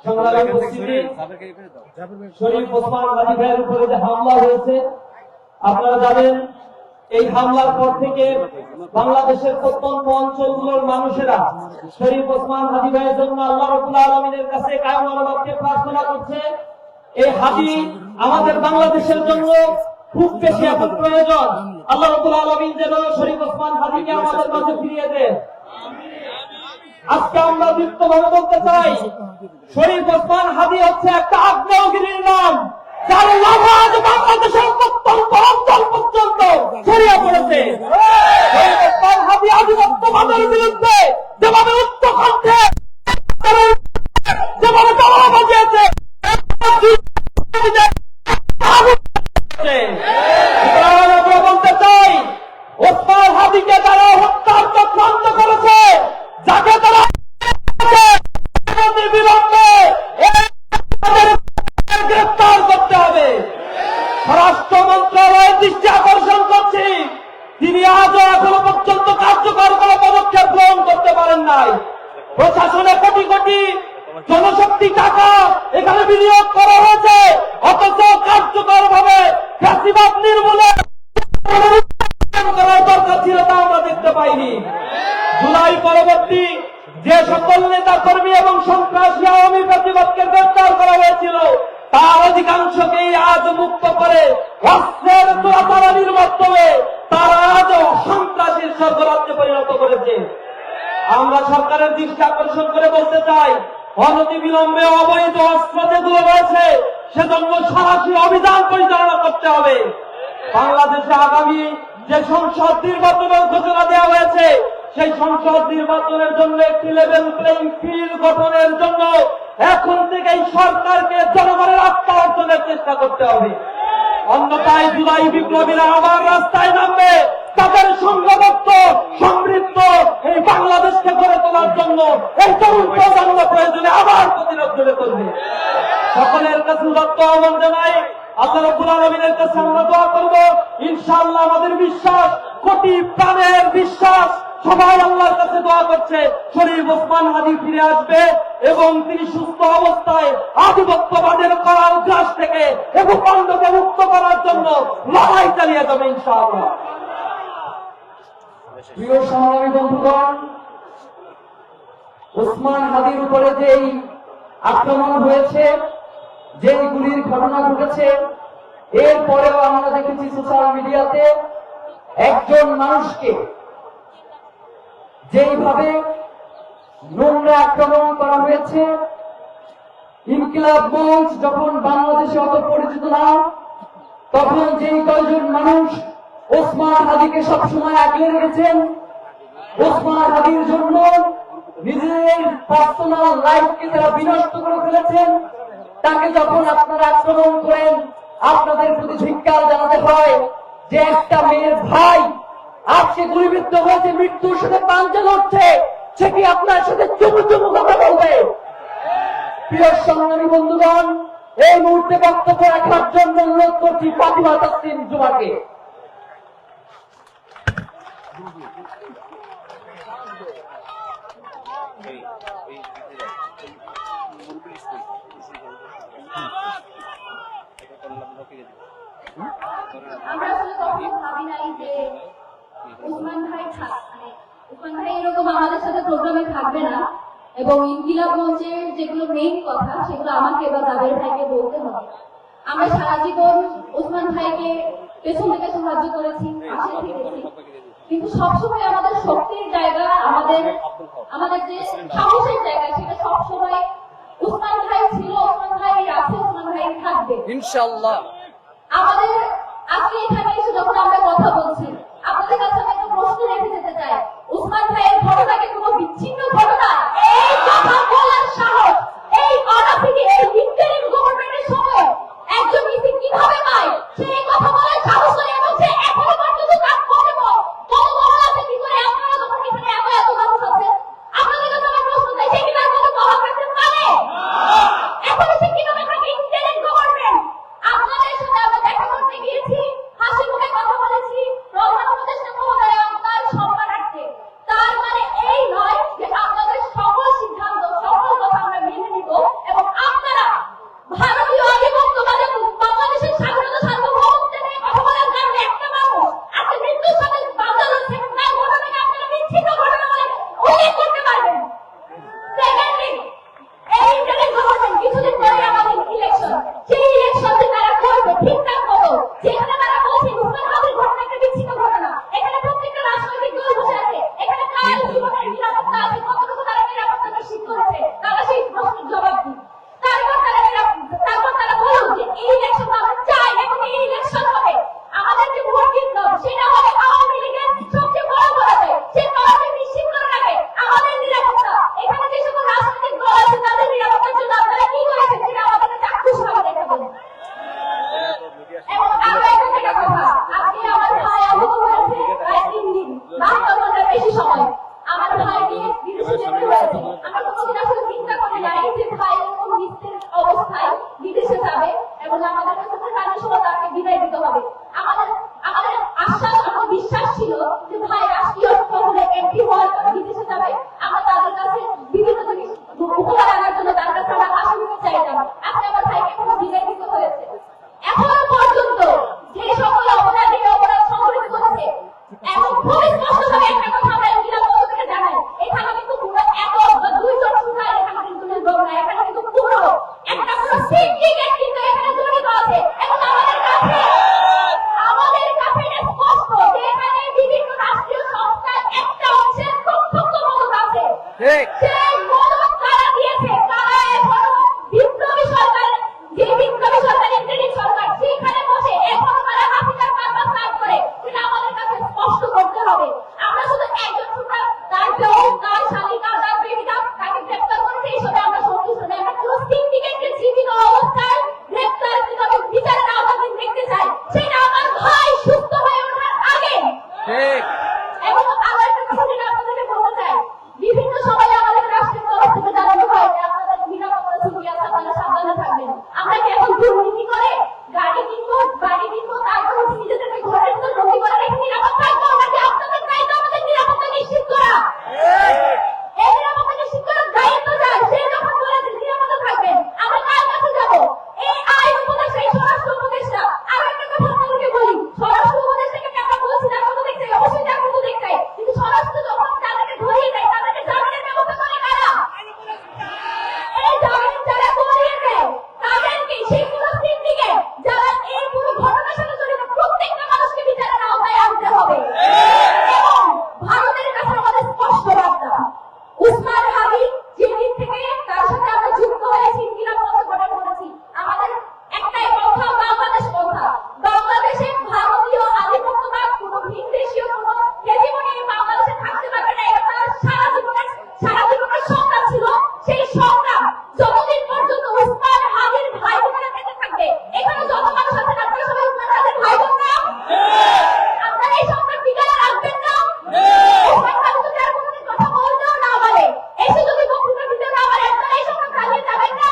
সংগ্রামী উপস্থিতি, শরীফ ওসমান হাদী ভাইয়ের উপরে যে হামলা হয়েছে, আপনারা জানেন এই হামলার পর থেকে বাংলাদেশের প্রত্যন্ত অঞ্চলগুলোর মানুষেরা শরীফ ওসমান হাদী ভাইয়ের জন্য আল্লাহ রাব্বুল আলামিনের কাছে কায়মনোবাক্যে প্রার্থনা করছে। এই হাদী আমাদের বাংলাদেশের জন্য খুব বেশি এখন প্রয়োজন। আল্লাহ রাব্বুল আলামিন যেন শরীফ ওসমান হাদীকে আমাদের মাঝে ফিরিয়ে দেন। আজকে আমরা দৃপ্তভাবে বলতে চাই, শরীফ ওসমান হাদী হচ্ছে একটা আগ্নেয়গিরির নাম, যার লাভা আজ বাংলাদেশের প্রত্যন্ত অঞ্চল পর্যন্ত ছড়িয়ে পড়েছে। শরীফ ওসমান হাদী আধিপত্যবাদের বিরুদ্ধে যেভাবে উচ্চকণ্ঠে যেভাবে দাওয়া বাজিয়েছে, আমরা বলতে চাই, ওসমান হাদীকে তারা হত্যার চক্রান্ত করেছে, যাকে তারা বিলম্বে গ্রেফতার করতে হবে। স্বরাষ্ট্র মন্ত্রণালয়ের দৃষ্টি আকর্ষণ করছি, তিনি আজও এখনো পর্যন্ত কার্যকর কোনো পদক্ষেপ গ্রহণ করতে পারেন নাই। প্রশাসনে কোটি কোটি জনশক্তি টাকা এখানে বিনিয়োগ করা হয়েছে, অথচ কার্যকর ভাবে ফ্যাসিবাদ নির্মূলে করার দরকার ছিল তা আমরা দেখতে পাইনি। জুলাই পরবর্তী যে সকল নেতা কর্মী এবং সন্ত্রাসী আওয়ামী ফ্যাসিবাদকে গ্রেফতার করা হয়েছিল, তার অধিকাংশকেই আজ মুক্ত করে অস্ত্রের চোরাচালানির মাধ্যমে তারা আজ সন্ত্রাসীর স্বর্গরাজ্যে পরিণত করেছে। আমরা সরকারের দৃষ্টি আকর্ষণ করে বলতে চাই, অনতিবিলম্বে অবৈধ অস্ত্র যেগুলো রয়েছে সেজন্য সরাসরি অভিযান পরিচালনা করতে হবে। বাংলাদেশে আগামী যে সংসদ নির্বাচনের ঘোষণা দেওয়া হয়েছে, সেই সংসদ নির্বাচনের জন্য একটি লেভেল প্লেইং ফিল্ড গঠনের জন্য এখন থেকেই সরকারকে জনগণের আস্থা অর্জনের চেষ্টা করতে হবে। অন্যথায় জুলাই বিপ্লবীরা আবার রাস্তায় নামবে, তাদের সংঘবদ্ধ সমৃদ্ধ এই বাংলাদেশকে গড়ে তোলার জন্য এই তরুণ প্রজন্ম প্রয়োজনে আবার প্রতিরোধ গড়ে তুলবে। সকলের কাছে উদাত্ত আহ্বান জানাই, আল্লাহ রাব্বুল আলামিনের কাছে আমরা দোয়া করব, ইনশাআল্লাহ আমাদের বিশ্বাস, কোটি প্রাণের বিশ্বাস, সবাই আল্লাহর কাছে দোয়া করছে শরীফ ওসমান হাদী ফিরে আসবে এবং তিনি সুস্থ অবস্থায় আধিপত্যবাদের করার গ্রাস থেকে এবং ভূখণ্ডকে মুক্ত করার জন্য লড়াই চালিয়ে যাবে ইনশাআল্লাহ। প্রিয় সংগ্রামী বন্ধুগণ, ওসমান হাদীর উপরে যেই আক্রমণ হয়েছে, যেই গুলির ঘটনা ঘটেছে, এরপরেও আমরা দেখেছি সোশ্যাল মিডিয়াতে একজন মানুষকে যেইভাবে নোংরা আক্রমণ করা হয়েছে। ইনকিলাব মঞ্চ যখন বাংলাদেশে অত পরিচিত না, তখন যেই কয়েকজন মানুষ ওসমান হাদীকে সবসময় আগলে রেখেছেন, ওসমান হাদীর জন্য নিজের পার্সোনাল লাইফকে তারা বিনষ্ট করে ফেলেছেন, তাকে যখন আপনারা আক্রমণ করেন, আপনাদের প্রতি ধিক্কার জানাতে হয় যে একটা মেয়ের ভাই আজকে গুলিবিদ্ধ হয়েছে, মৃত্যুর সাথে পাঞ্জা লড়ছে, সে কি আপনার সাথে চুমু চুমু কথা বলবে? প্রিয় সংগ্রামী বন্ধুগণ, এই মুহূর্তে বক্তব্য রাখার জন্য অনুরোধ করছি ফাতিমা তাসলিম জুমাকে। আমরা আসলে কখনো ভাবি নাই যে ওসমান ভাই এরকম আমাদের সাথে প্রোগ্রামে থাকবে না, এবং ইনকিলাব মঞ্চের যেগুলো মেইন কথা সেগুলো আমাকে বা জাবের ভাইকে বলতে হবে। আমরা সারা জীবন ওসমান ভাইকে পেছন থেকে সাহায্য করেছি, পাশে থেকেছি, কিন্তু সবসময় আমাদের শক্তির জায়গা, আমাদের যে সাহসের জায়গা, সেটা সবসময় ওসমান ভাই ছিল, ওসমান ভাই আছে, ওসমান ভাই থাকবে ইনশাআল্লাহ। আমাদের আজকে এখানে এসে যখন আমরা কথা বলছি, আপনাদের কাছে আমি একটা প্রশ্ন রেখে যেতে চাই, ওসমান ভাইয়ের ঘটনাকে কোনো বিচ্ছিন্ন ঘটনা? এই কথা বলার সেই মদত কারা দিয়েছে, কারা এখনো বিপ্লবী সরকার, যে বিপ্লবী সরকার ইন্টারিম সরকার, সেখানে বসে এখনো কারা হাসিনার কারবার কাজ করে, সেটা আমাদের কাছে স্পষ্ট করতে হবে। আমরা শুধু একজন শুনলাম তার বউ, তার শালিকা, তার প্রেমিকা তাকে গ্রেপ্তার করেছে, এইসবে আমরা সন্তুষ্ট নই। আমরা পুরো সিন্ডিকেটকে জীবিত অবস্থায় গ্রেপ্তার কিভাবে বিচারের আওতাধীন দেখতে চাই, সেটা আমার ভাই সুস্থ হয়ে ওঠার আগে। এবং আরো একটা কথা যেটা আপনাদেরকে বলতে চাই, বিভিন্ন সময় আমাদের রাষ্ট্রের তরফ থেকে জানানো হয় যে আপনাদের নিরাপত্তা ঝুঁকি আছে, আপনারা সাবধানে থাকবেন। আমরা কি এখন দুর্নীতি করে গাড়ি কিনবো, বাড়ি কিনবো, তারপর হচ্ছে নিজেদেরকে ঘরের ভিতর বন্দি করে রেখে নিরাপদ থাকবো? নাকি আপনাদের দায়িত্ব আমাদের নিরাপত্তা নিশ্চিত করা? এই নিরাপত্তা নিশ্চিত করার দায়িত্ব যার, সে যখন বলেছে নিরাপত্তা থাকবেন, আমরা কার কাছে যাবো? এই আইন উপদেষ্টা, এই স্বরাষ্ট্র উপদেষ্টা। আর একটা কথা আপনাদেরকে বলি, স্বরাষ্ট্র উপদেষ্টাকে আমরা বলছি তার মতো দেখতে চাই, অবশ্যই তার মতো দেখতে চাই, কিন্তু স্বরাষ্ট্র যখন তাদেরকে ধরিয়ে দেয়, তাদেরকে জামিনের ব্যবস্থা করে কারা? এই জামিন যারা করিয়ে দেয় তাদেরকে, সেই পুরো সিন্ডিকেট যারা এই পুরো ঘটনার সাথে জড়িত, প্রত্যেকটা মানুষকে বিচারের আওতায় আনতে হবে। এবং ভারতের কাছে আমাদের স্পষ্ট বার্তা, উসমান হাদি যেদিন থেকে তার সাথে আমরা যুক্ত হয়েছি, ইনকিলাব মঞ্চ গঠন করেছি, আমাদের একটাই কথা, বাংলাদেশ কথা। বাংলাদেশে ভারতীয় আধিপত্যবাদ, কোন ভিনদেশীয় কোন হেজিমনি বাংলাদেশে থাকতে পারবে না। এটা তার সারা জীবনের সংগ্রাম ছিল। সেই সংগ্রাম যতদিন পর্যন্ত উসমান হাদির ভাই বোনেরা বেঁচে থাকবে, এখানে যত মানুষ আছেন আপনারা সবাই উসমান হাদির ভাই বোন না? আপনারা এই সংগ্রাম টিকায় রাখবেন না? উসমান হাদি যদি আর কোনোদিন কথা বলতেও না পারে, এসে যদি বক্তৃতা দিতে না পারে, আপনারা এই সংগ্রাম চালিয়ে যাবেন না?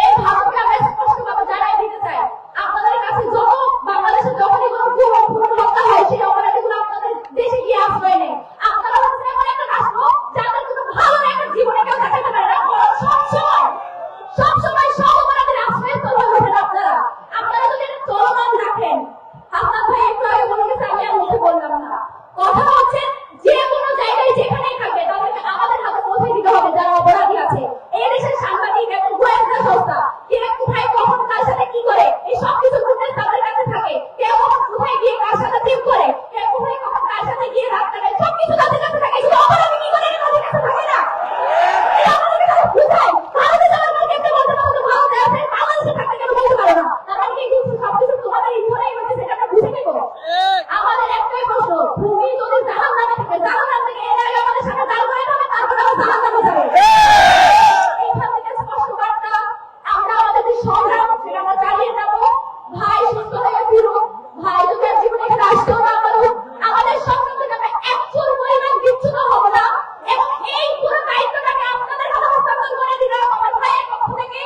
এই ভারতকে আমরা স্পষ্টভাবে জানাই দিতে চাই, আপনাদের কাছে যত বাংলাদেশে যখনই কোনো পুরো হত্যা হয়, সেই অপরাধীগুলো আপনাদের দেশে গিয়ে আশ্রয় নেই। আপনারা হচ্ছে এমন একটা রাষ্ট্র যাদের কোনো ভালো একটা জীবনে কেউ দেখাতে পারে না, সবসময় সব অপরাধীর আশ্রয়স্থল হয়ে ওঠেন আপনারা। আপনারা যদি এটা চলমান রাখেন, হাসনাত ভাই একটু আগে বলে গেছে, আমি আর মুখে বললাম না। কথা হচ্ছে যে কোনো জায়গায় যেখানেই থাকবে তাদেরকে আমাদের হাতে পৌঁছে দিতে হবে যারা অপরাধী আছে। এই দেশের সাংবাদিক এবং গোয়েন্দা সংস্থা কে কোথায় কখন কার সাথে কি করে, এই সবকিছু ফুটেজ তাদের কাছে থাকে। কে কখন কোথায় গিয়ে কার সাথে টিপ করে, কে কোথায় কখন কার সাথে গিয়ে রাত কাটায়, সবকিছু তাদের কাছে থাকে। শুধু অপরাধী কি করে এটা তাদের কাছে থাকে না? এটা আমাদের কাছে বুঝায়। ভারতে যাওয়ার পর দেখতে বলতে পারো ভারতে আছে, বাংলাদেশে থাকতে কেন বলতে পারো না? তার মানে কি সবকিছু তোমাদের ইন্ধনেই হচ্ছে, সেটা আমরা বুঝে নেবো। আমাদের একটাই প্রশ্ন, ভূমি যদি জাহান্নামে থাকে, জাহান্নাম থেকে এর আগে আমাদের সাথে দাঁড় করে যাবে, তারপরে আমরা জাহান্নামে যাবো। এইখান থেকে স্পষ্ট বার্তা, আমরা আমাদের যে সংগ্রাম সেটা আমরা চালিয়ে যাবো। ভাই সুস্থ হয়ে ফিরুক, ভাই যদি আর জীবনে এখানে আসতেও না পারুক, আমাদের সংগ্রাম থেকে আমরা একচুল পরিমাণ বিচ্যুত হবো না। এবং এই পুরো দায়িত্বটাকে আপনাদের হাতে হস্তান্তর করে দিলাম আমার ভাইয়ের পক্ষ থেকে।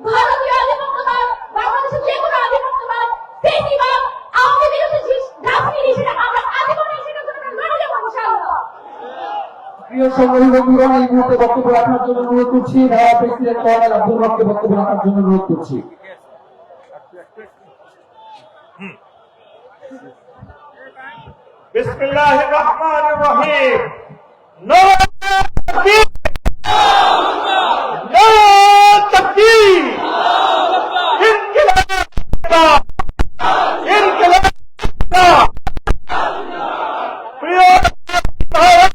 ভারতীয় আধিপত্যবাদ, বাংলাদেশের যে কোনো আধিপত্যবাদ, ফেসিবাদ, আওয়ামী বিরোধী রাজনীতি, সেটা আমরা আজীবনে সেটার জন্য লড়ে যাবো ইনশাআল্লাহ। প্রিয় সংগ্রামী বন্ধুগণ, এই মুহূর্তে বক্তব্য রাখার জন্য অনুরোধ করছি ঢাকা প্রেসিডেন্ট কর্নেল আব্দুল হককে বক্তব্য রাখার জন্য অনুরোধ করছি। বিসমিল্লাহির রহমানির রহিম। নারে তাকবীর! নারে তাকবীর! ইনকিলাব! ইনকিলাব! প্রিয় ভাইরা,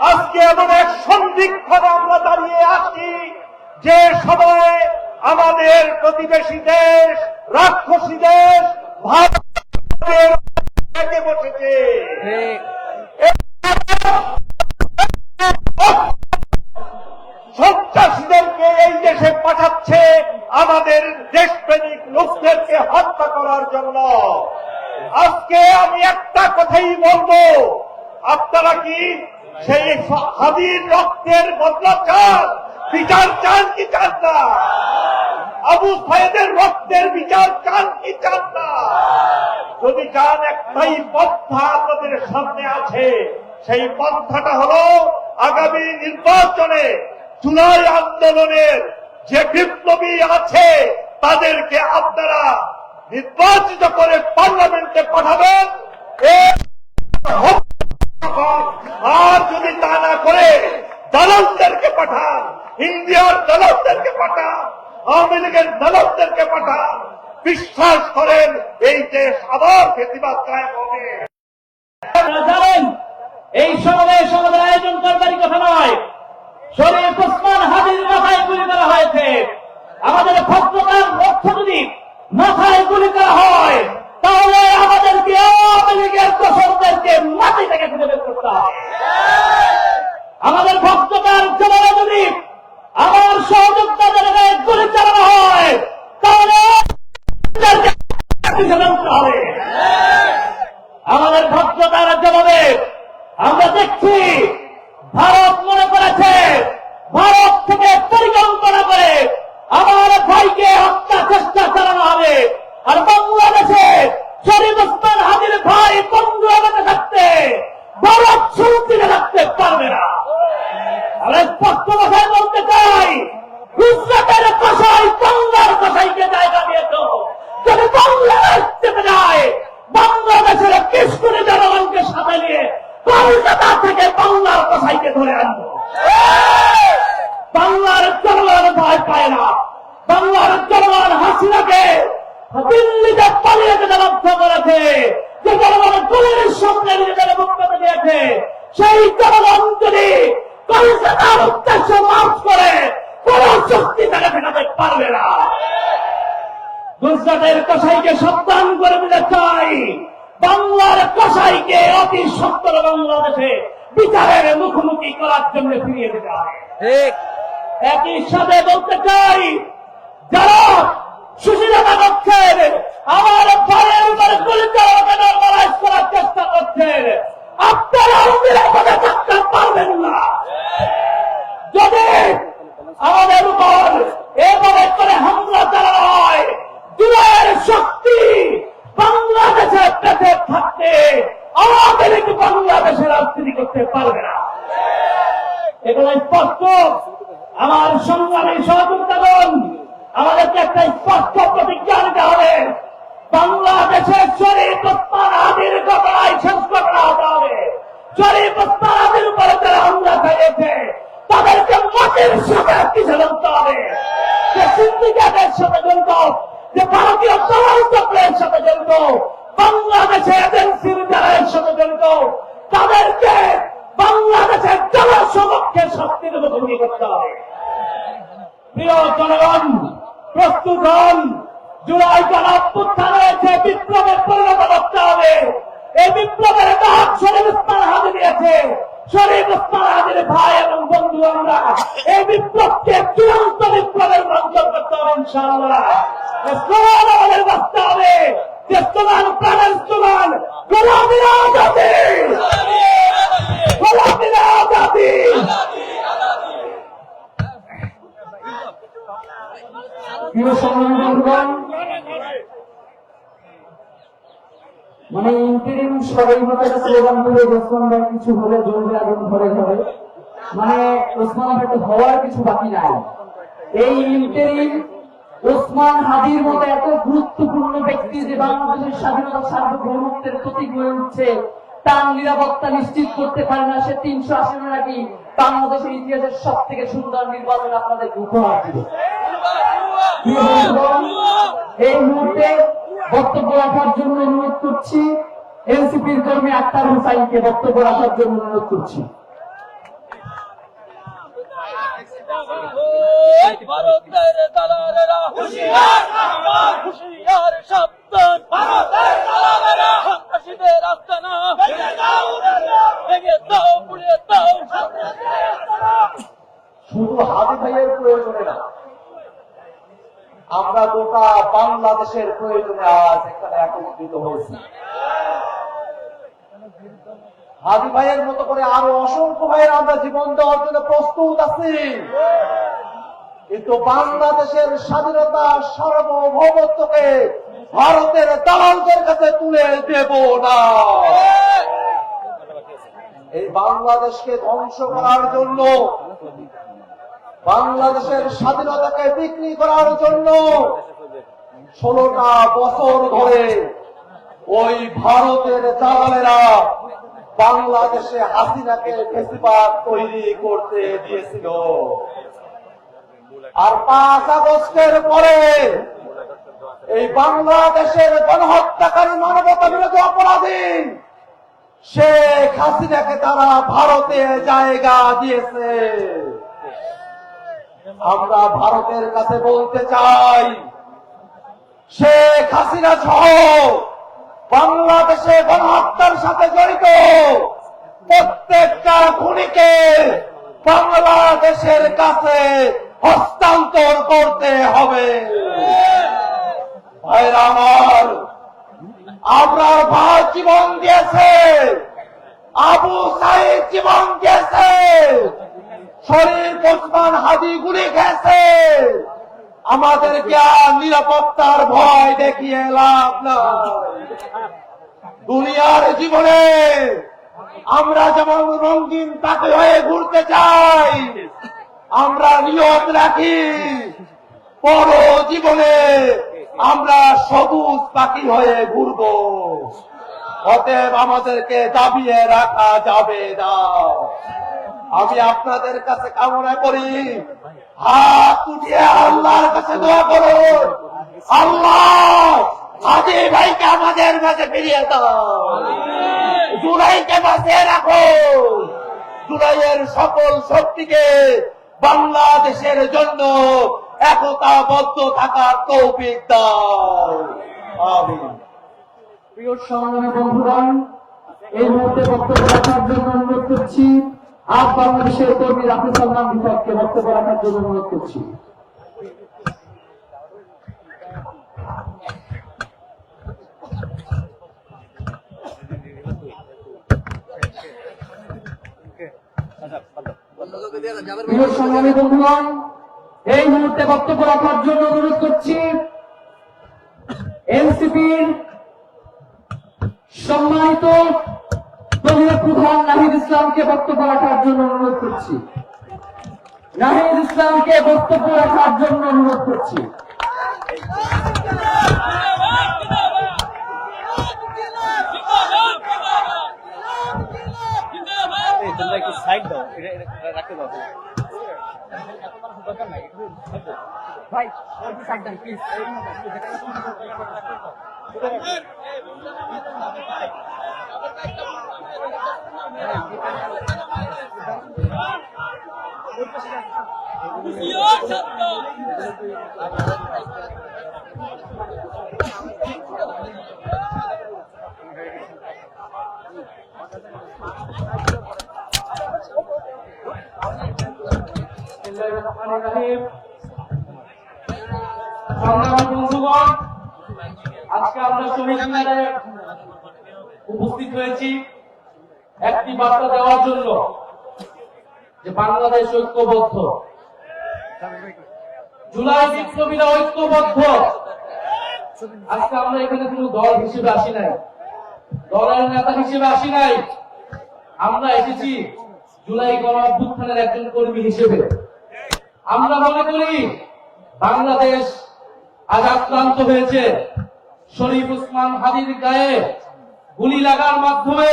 আজকে এমন এক সন্ধিক্ষণে আমরা দাঁড়িয়ে আছি যে সময় আমাদের প্রতিবেশী দেশ, রাক্ষসী দেশ ভারতের বসেছে। সন্ত্রাসীদেরকে এই দেশে পাঠাচ্ছে আমাদের দেশপ্রেমিক লোকদেরকে হত্যা করার জন্য। আজকে আমি একটা কথাই বলবো, আপনারা কি সেই হাদির রক্তের বদলা চান, বিচার চান কি চান না? আবু সাইদের রক্তের বিচার চান কি চান না? যদি চান, একটাই পন্থা আপনাদের সামনে আছে, সেই পন্থাটা হলো আগামী নির্বাচনে জুলাই আন্দোলনের যে বিপ্লবী আছে তাদেরকে আপনারা নির্বাচিত করে পার্লামেন্টে পাঠাবেন। আর যদি তা না করে দালালদেরকে পাঠান, ইন্ডিয়ার দালালদেরকে পাঠান, আওয়ামী লীগের দালালদেরকে পাঠান, বিশ্বাস করেন এই দেশ আবার ফেসিবাদ কায়েম হবে। জানেন এই সমাবেশ আমাদের আয়োজন করবারই কথা নয়। শরীফ ওসমান হাদির মাথায় গুলি করা হয়েছে। আমাদের ভদ্রতার লক্ষ্য যদি মাথায় গুলি করা হয়, তাহলে আমাদেরকে আওয়ামী লীগের দোসরদেরকে মাটি থেকে খুঁজে বের করতে হবে। আমাদের ভক্ততার জবাবে যদি আমার সহযোদ্ধাদের গায়ে গুলি চালানো হয়, তাহলে হবে। আমাদের ভদ্রতার জবাবে আমরা দেখছি ভারত মনে করেছে ভারত থেকে পরিকল্পনা করে আমার ভাইকে হত্যা চেষ্টা চালানো হবে। আর বাংলাদেশে শরীফ ওসমান হাদির ভাই বন্ধু আমাকে থাকতে ভারত সুরক্ষিত রাখতে পারবে না। আমরা স্পষ্ট ভাষায় বলতে চাই, গুজরাটের কসাই বাংলার কসাইকে জায়গা দিয়েছ। যদি বাংলাদেশ চেপে যায়, বাংলাদেশের কিশোরী জনগণকে সাথে নিয়ে কলকাতা থেকে বাংলার কসাইকে ধরে আনবো। বাংলার জনগণ ভয় পায় না। বাংলার জনগণ হাসিনাকে দিল্লিতে পালিয়ে যেতে বাধ্য করেছে। যে জনগণ গুলির সামনে নিজেদের বক্তব্য দিয়েছে, সেই জনগণ যদি কলকাতার উদ্দেশ্যে মার্চ করে, কোন শক্তি তাকে ফেরাতে পারবে না। গুজরাটের কসাইকে সাবধান করে দিতে চাই, বাংলার কসাইকে অতি সত্তর বাংলাদেশে বিচারের মুখোমুখি করার জন্য ফিরিয়ে দিতে হবে। একই সাথে বলতে চাই, যারা সুশীলতা করছেন, আমার ভাইয়ের উপরে গুলি চালাতে নর্মালাইজ করার চেষ্টা করছেন, আপনারা নিরাপদে থাকতে পারবেন না। যদি আমাদের উপর এভাবে করে হামলা চালানো হয়, জুলাইয়ের শক্তি বাংলাদেশের পেটে থাকতে আওয়ামী লীগ বাংলাদেশের রাজনীতি করতে পারবে না। এগুলো স্পষ্ট। আমার সংগ্রামী সহযোগিতাগণ, আমাদেরকে একটা স্পষ্ট প্রতিজ্ঞা নিতে হবে। বাংলাদেশের শরীফ ওসমান হাদির ঘটনায় শেষ ঘটনা হতে হবে। শরীফ ওসমান হাদির উপরে যারা হামলা চালিয়েছে, তাদেরকে মাটির সাথে পিছিয়ে ধরতে হবে। যে সিন্ডিকেটের সাথে জড়িত, যে ভারতীয় দালাল চক্রের সাথে জড়িত, বাংলাদেশে এজেন্সির যারা এর সাথে জড়িত, তাদেরকে বাংলাদেশের জনসমক্ষে শাস্তির মুখোমুখি করতে হবে। প্রিয় জনগণ, প্রস্তুত হন। জুলাই গণঅভ্যুত্থান হয়েছে, বিপ্লবের পরিণত করতে হবে। এই বিপ্লবের ডাক শরীফ ওসমান হাদি দিয়েছে। শরীফ ওসমান হাদির ভাই এবং বন্ধু আমরা এই বিপ্লবকে চূড়ান্ত বিপ্লবের রূপান্তর করতে হবে ইনশাআল্লাহ। স্লোগান আমাদের বাঁচতে হবে, যে স্লোগান প্রাণের স্লোগান, গোলামীর আজাদী, গোলামীর আজাদী। প্রিয় সংগ্রামী বন্ধুগণ, মানে ইন্টারিম স্বাধীনতার স্লোগান ধরে ওসমান ভাই কিছু হলে জ্বলবে আগুন ঘরে ঘরে, মানে ওসমান ভাই তো হওয়ার কিছু বাকি নাই। এই ইন্টারিম ওসমান হাদির মতো এত গুরুত্বপূর্ণ ব্যক্তি যে বাংলাদেশের স্বাধীনতা সার্বভৌমত্বের প্রতীক হয়ে উঠছে, তার নিরাপত্তা নিশ্চিত করতে পারে না, সে 300 আসনে নাকি বাংলাদেশের ইতিহাসের সব থেকে সুন্দর নির্বাচন আপনাদের উপহার দিবে। এই মুহূর্তে বক্তব্য রাখার জন্য অনুরোধ করছি এনসিপির কর্মী আক্তার হোসাইনকে বক্তব্য রাখার জন্য অনুরোধ করছি। ভারতের দালালেরা হুঁশিয়ার, হুঁশিয়ার সাবধান। ভারতের দালালেরা সন্ত্রাসীদের আস্তানা ভেঙে দাও, পুড়িয়ে দাও। শুধু হাদি ভাইয়ের প্রয়োজনে না, আমরা গোটা বাংলাদেশের প্রয়োজনে আজ এখানে একত্রিত হয়েছি। হাদি ভাইয়ের মতো করে আরো অসংখ্য ভাইয়ের আমরা জীবন দেওয়ার জন্য প্রস্তুত আছি, কিন্তু বাংলাদেশের স্বাধীনতা সার্বভৌমত্বকে ভারতের দালালদের কাছে তুলে দেব না। এই বাংলাদেশকে ধ্বংস করার জন্য, বাংলাদেশের স্বাধীনতাকে বিক্রি করার জন্য 16টা বছর ধরে ওই ভারতের দালালেরা বাংলাদেশে হাসিনাকে ফেসিবাদ তৈরি করতে দিয়েছিল। আর 5 আগস্টের পরে এই বাংলাদেশের গণহত্যাকারী, মানবতা বিরোধী অপরাধী শেখ হাসিনাকে তারা ভারতে জায়গা দিয়েছে। আমরা ভারতের কাছে বলতে চাই, শেখ হাসিনা সহ বাংলাদেশে গণহত্যার সাথে জড়িত প্রত্যেকটা খুনিকে বাংলাদেশের কাছে হস্তান্তর করতে হবে। ভাইরা আমার, আপনার ভাই জীবন দিয়েছে, আবু সাইদ জীবন দিয়েছে, শরীফ ওসমান হাদি গুলি খেয়েছে। আমাদেরকে আর নিরাপত্তার ভয় দেখিয়ে লাভ নাই। দুনিয়ার জীবনে আমরা যেমন রঙিন পাখি হয়ে ঘুরতে চাই, আমরা নিয়ত রাখি পর জীবনে আমরা সবুজ পাখি হয়ে ঘুরব। অতএব আমাদেরকে দাবিয়ে রাখা যাবে না। আমি আপনাদের কাছে কামনা করি, হাত উঠিয়ে আল্লাহর কাছে দোয়া করুন, আল্লাহ হাজি ভাইকে আমাদের মাঝে ফিরিয়ে দাও, জুলাইকে বাঁচিয়ে রাখো, জুলাইয়ের সকল শক্তিকে বাংলাদেশের জন্য একতাবদ্ধ থাকার তৌফিক দাও। আমিন। প্রিয় সংগ্রামী বন্ধুগণ, এই মুহূর্তে বক্তব্য রাখার জন্য অনুরোধ করছি আজ বাংলাদেশের কর্মী রাফি সালমান বিভাগকে বক্তব্য রাখার জন্য অনুরোধ করছি। প্রিয় সংগ্রামী বন্ধুগণ, এই মুহূর্তে বক্তব্য রাখার জন্য অনুরোধ করছি এনসিপির সম্মানিত দলীয় প্রধান নাহিদ ইসলামকে বক্তব্য রাখার জন্য অনুরোধ করছি। নাহিদ ইসলামকে বক্তব্য রাখার জন্য অনুরোধ করছি। সাইড দাও, রাখতে দাও ভাই, সাইড দাও প্লিজ। সংগ্রামী বন্ধুগণ, আজকে আমরা শহীদ মিনারে উপস্থিত হয়েছি একটি বার্তা দেওয়ার জন্য যে বাংলাদেশ ঐক্যবদ্ধ, জুলাই বিপ্লবীরা ঐক্যবদ্ধ। আজকে আমরা এখানে কোনো দল হিসেবে আসি নাই, দলের নেতা হিসেবে আসি নাই, আমরা এসেছি জুলাই গণ অভ্যুত্থানের একজন কর্মী হিসেবে। আমরা মনে করি বাংলাদেশ আজ আক্রান্ত হয়েছে। শরীফ ওসমান হাদির গায়ে গুলি লাগার মাধ্যমে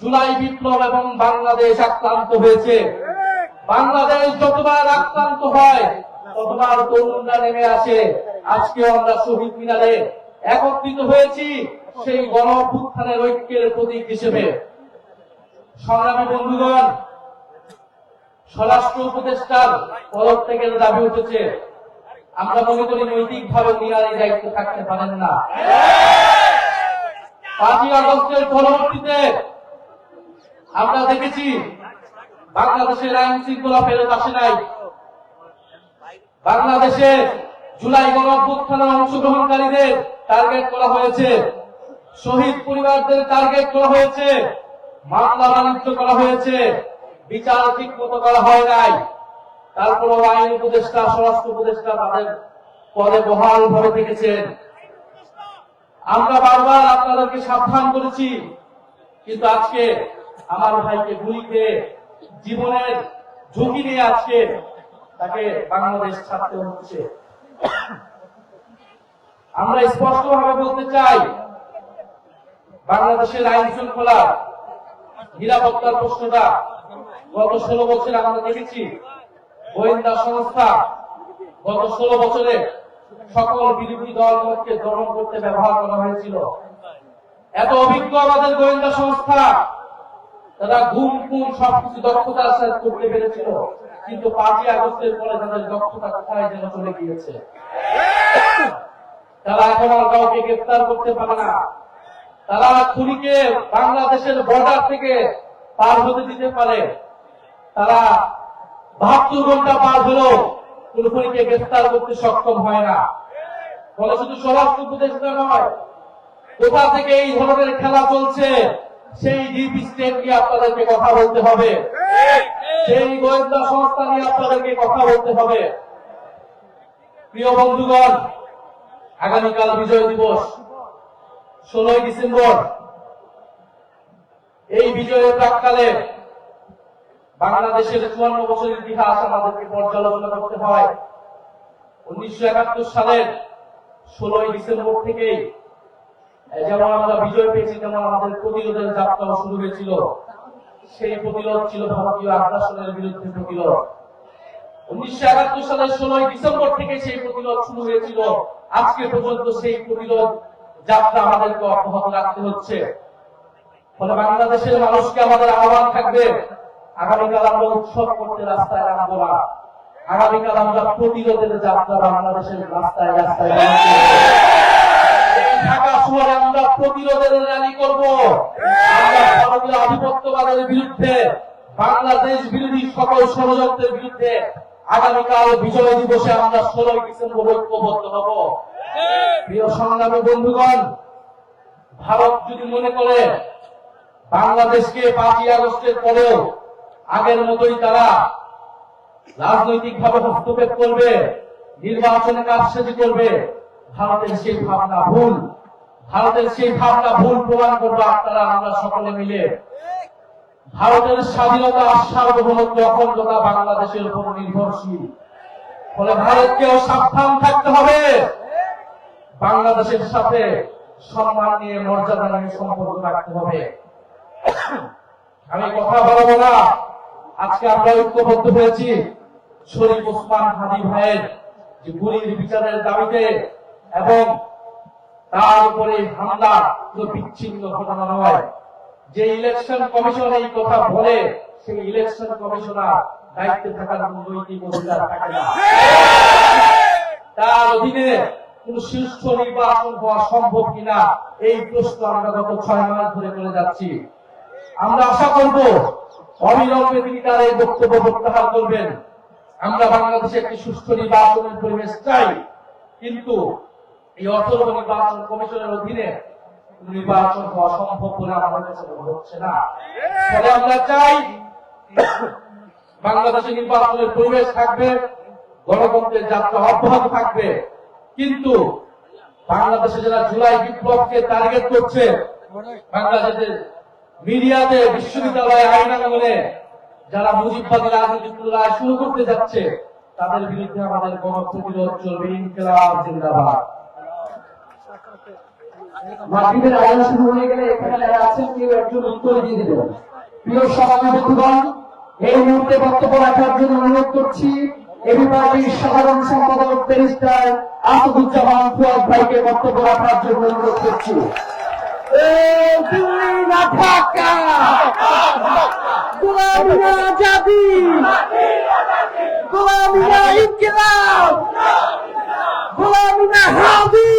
জুলাই বিপ্লব এবং বাংলাদেশ আক্রান্ত হয়েছে। বাংলাদেশ যতবার আক্রান্ত হয় ততবার তরুণরা নেমে আসে। আজকে আমরা শহীদ মিনারে একত্রিত হয়েছি সেই গণ অভ্যুত্থানের ঐক্যের প্রতীক হিসেবে। সংগ্রামী বন্ধুগণ, স্বরাষ্ট্র উপদেষ্টার তরফ থেকে দাবি উঠেছে, আমরা মনে করি নৈতিকভাবে মিনার এই দায়িত্ব থাকতে পারেন না। 5ই আগস্টের পরবর্তীতে আমরা দেখেছি বাংলাদেশের আইন শৃঙ্খলা ফেরত আসে নাই। বাংলাদেশে জুলাই গণ অভ্যুত্থানের অংশগ্রহণকারীদের টার্গেট করা হয়েছে, শহীদ পরিবারদের টার্গেট করা হয়েছে, মামলা বাণিজ্য করা হয়েছে, বিচার ঠিক মতো করা হয় নাই। তারপরেও আইন উপদেষ্টা, স্বরাষ্ট্র উপদেষ্টা তাদের পদে বহাল ভাবে থেকেছেন। আমরা বারবার আপনাদেরকে সাবধান করেছি, কিন্তু আজকে আমার ভাইকে গুলি খেয়ে জীবনের ঝুঁকি নিয়ে আজকে তাকে বাংলাদেশ ছাড়তে হচ্ছে। আমরা স্পষ্টভাবে বলতে চাই, বাংলাদেশের আইন শৃঙ্খলা নিরাপত্তার প্রশ্নটা গত 16 বছরে আমরা দেখেছি গোয়েন্দা সংস্থা গত 16 বছরে সকল বিরোধী দলকে দমন করতে ব্যবহার করা হয়েছিল। এত অভিজ্ঞ আমাদের গোয়েন্দা সংস্থা, তারা গুম খুন সবকিছু দক্ষতার সাথে করতে পেরেছিল, কিন্তু 5ই আগস্টের পরে তাদের দক্ষতা কোথায় যেন চলে গিয়েছে। তারা এখন আর কাউকে গ্রেফতার করতে পারে না। তারা খুনিকে বাংলাদেশের বর্ডার থেকে পার হতে দিতে পারে, তারা 72 ঘন্টা পার হলেও কোন খুনিকে গ্রেফতার করতে সক্ষম হয় না। ফলে শুধু স্বরাষ্ট্র উপদেষ্টা নয়, কোথা থেকে এই ধরনের খেলা চলছে সেই ডিপ স্টেট নিয়ে আপনাদেরকে কথা বলতে হবে, সেই গোয়েন্দা সংস্থা নিয়ে আপনাদেরকে কথা বলতে হবে। প্রিয় বন্ধুগণ, আগামীকাল বিজয় দিবস 16ই ডিসেম্বর। এই বিজয়ের প্রাক্কালে বাংলাদেশের 54 বছরের ইতিহাস আমাদেরকে পর্যালোচনা করতে হয়। 1971 সালের 16ই ডিসেম্বর থেকেই যেমন আমরা বিজয় পেয়েছি, তেমন আমাদের প্রতিরোধের যাত্রা শুরু হয়েছিল। সেই প্রতিরোধ ছিল ভারতীয় আগ্রাসনের বিরুদ্ধে প্রতিরোধ। 1971 সালের 16ই ডিসেম্বর থেকে সেই প্রতিরোধ শুরু হয়েছিল। আজকে পর্যন্ত সেই প্রতিরোধ যাত্রা আমাদেরকে অব্যাহত রাখতে হচ্ছে। ফলে বাংলাদেশের মানুষকে আমাদের আহ্বান থাকবে, আগামীকাল আমরা উৎসব করতে রাস্তায় নামবো না, আগামীকাল আমরা প্রতিরোধের যাত্রা বাংলাদেশের রাস্তায় রাস্তায় ঢাকা শহরে আমরা প্রতিরোধের র্যালি করব। আমরা ভারতীয় আধিপত্যবাদের বিরুদ্ধে, বাংলাদেশ বিরোধী সকল ষড়যন্ত্রের বিরুদ্ধে আগামীকাল বিজয় দিবসে আমরা 16ই ডিসেম্বর ঐক্যবদ্ধ হব। প্রিয় সংগ্রামী বন্ধুগণ, ভারত যদি মনে করে বাংলাদেশকে 5ই আগস্টের পরেও আগের মতোই তারা রাজনৈতিকভাবে হস্তক্ষেপ করবে, নির্বাচনে কারসাজি করবে, ভারতের সেই ভাবনা ভুল। ভারতের সেই ভাবনা ভুল প্রমাণ করবো আপনারা আমরা সকলে মিলে। ভারতের স্বাধীনতা, সার্বভৌমত্ব, অখণ্ডতা বাংলাদেশের উপর নির্ভরশীল। ফলে ভারতকেও সাবধান থাকতে হবে, বাংলাদেশের সাথে সম্মান নিয়ে, মর্যাদা নিয়ে সম্পর্ক রাখতে হবে। আমি কথা বলবো না, আজকে আমরা ঐক্যবদ্ধ হয়েছি শরীফ ওসমান হাদি ভাইয়ের যে গুলির বিচারের দাবিতে, এবং তার উপরে হামলা কোনো বিচ্ছিন্ন ঘটনা নয়। যে ইলেকশন কমিশন এই কথা বলে, সেই ইলেকশন কমিশনার দায়িত্বে থাকার কোন নৈতিক অধিকার থাকে না। তার অধীনে কোন শীর্ষ নির্বাচন হওয়া সম্ভব কিনা এই প্রশ্ন আমরা গত 6 মাস ধরে করে যাচ্ছি। আমরা আশা করব অবিলম্বে তিনি তার এই বক্তব্য প্রত্যাহার করবেন। আমরা বাংলাদেশে একটি সুষ্ঠু নির্বাচনের পরিবেশ চাই, কিন্তু এই অথর্ব নির্বাচন কমিশনের অধীনে নির্বাচন হওয়া সম্ভব বলে আমাদের কাছে মনে হচ্ছে না। ফলে আমরা চাই বাংলাদেশে নির্বাচনের পরিবেশ থাকবে, গণতন্ত্রের যাত্রা অব্যাহত থাকবে, কিন্তু বাংলাদেশে যারা জুলাই বিপ্লবকে টার্গেট করছে, বাংলাদেশের মিডিয়াতে, বিশ্ববিদ্যালয়ে, আইনাঙ্গনে যারা মুজিববাদী রাজনীতি পুনরায় শুরু করতে যাচ্ছে, তাদের বিরুদ্ধে আমাদের গণপ্রতিরোধ চলবে। ইনকিলাব জিন্দাবাদ। মাগরিবের আয়োজন শুরু হয়ে গেলে এখানে যারা আছেন কেউ একজন উত্তর দিয়ে দিবেন। প্রিয় সভাপতি বন্ধুগণ, এই মুহূর্তে বক্তব্য রাখার জন্য অনুরোধ করছি এবি পার্টির সাধারণ সম্পাদক ব্যারিস্টার আসাদুজ্জামান ফুয়াদ ভাইকে বক্তব্য রাখার জন্য অনুরোধ করছি। দিল্লি না ঢাকা, গোলামি না আজাদি, গোলামি না ইনকিলাব, গোলামি না হাদি,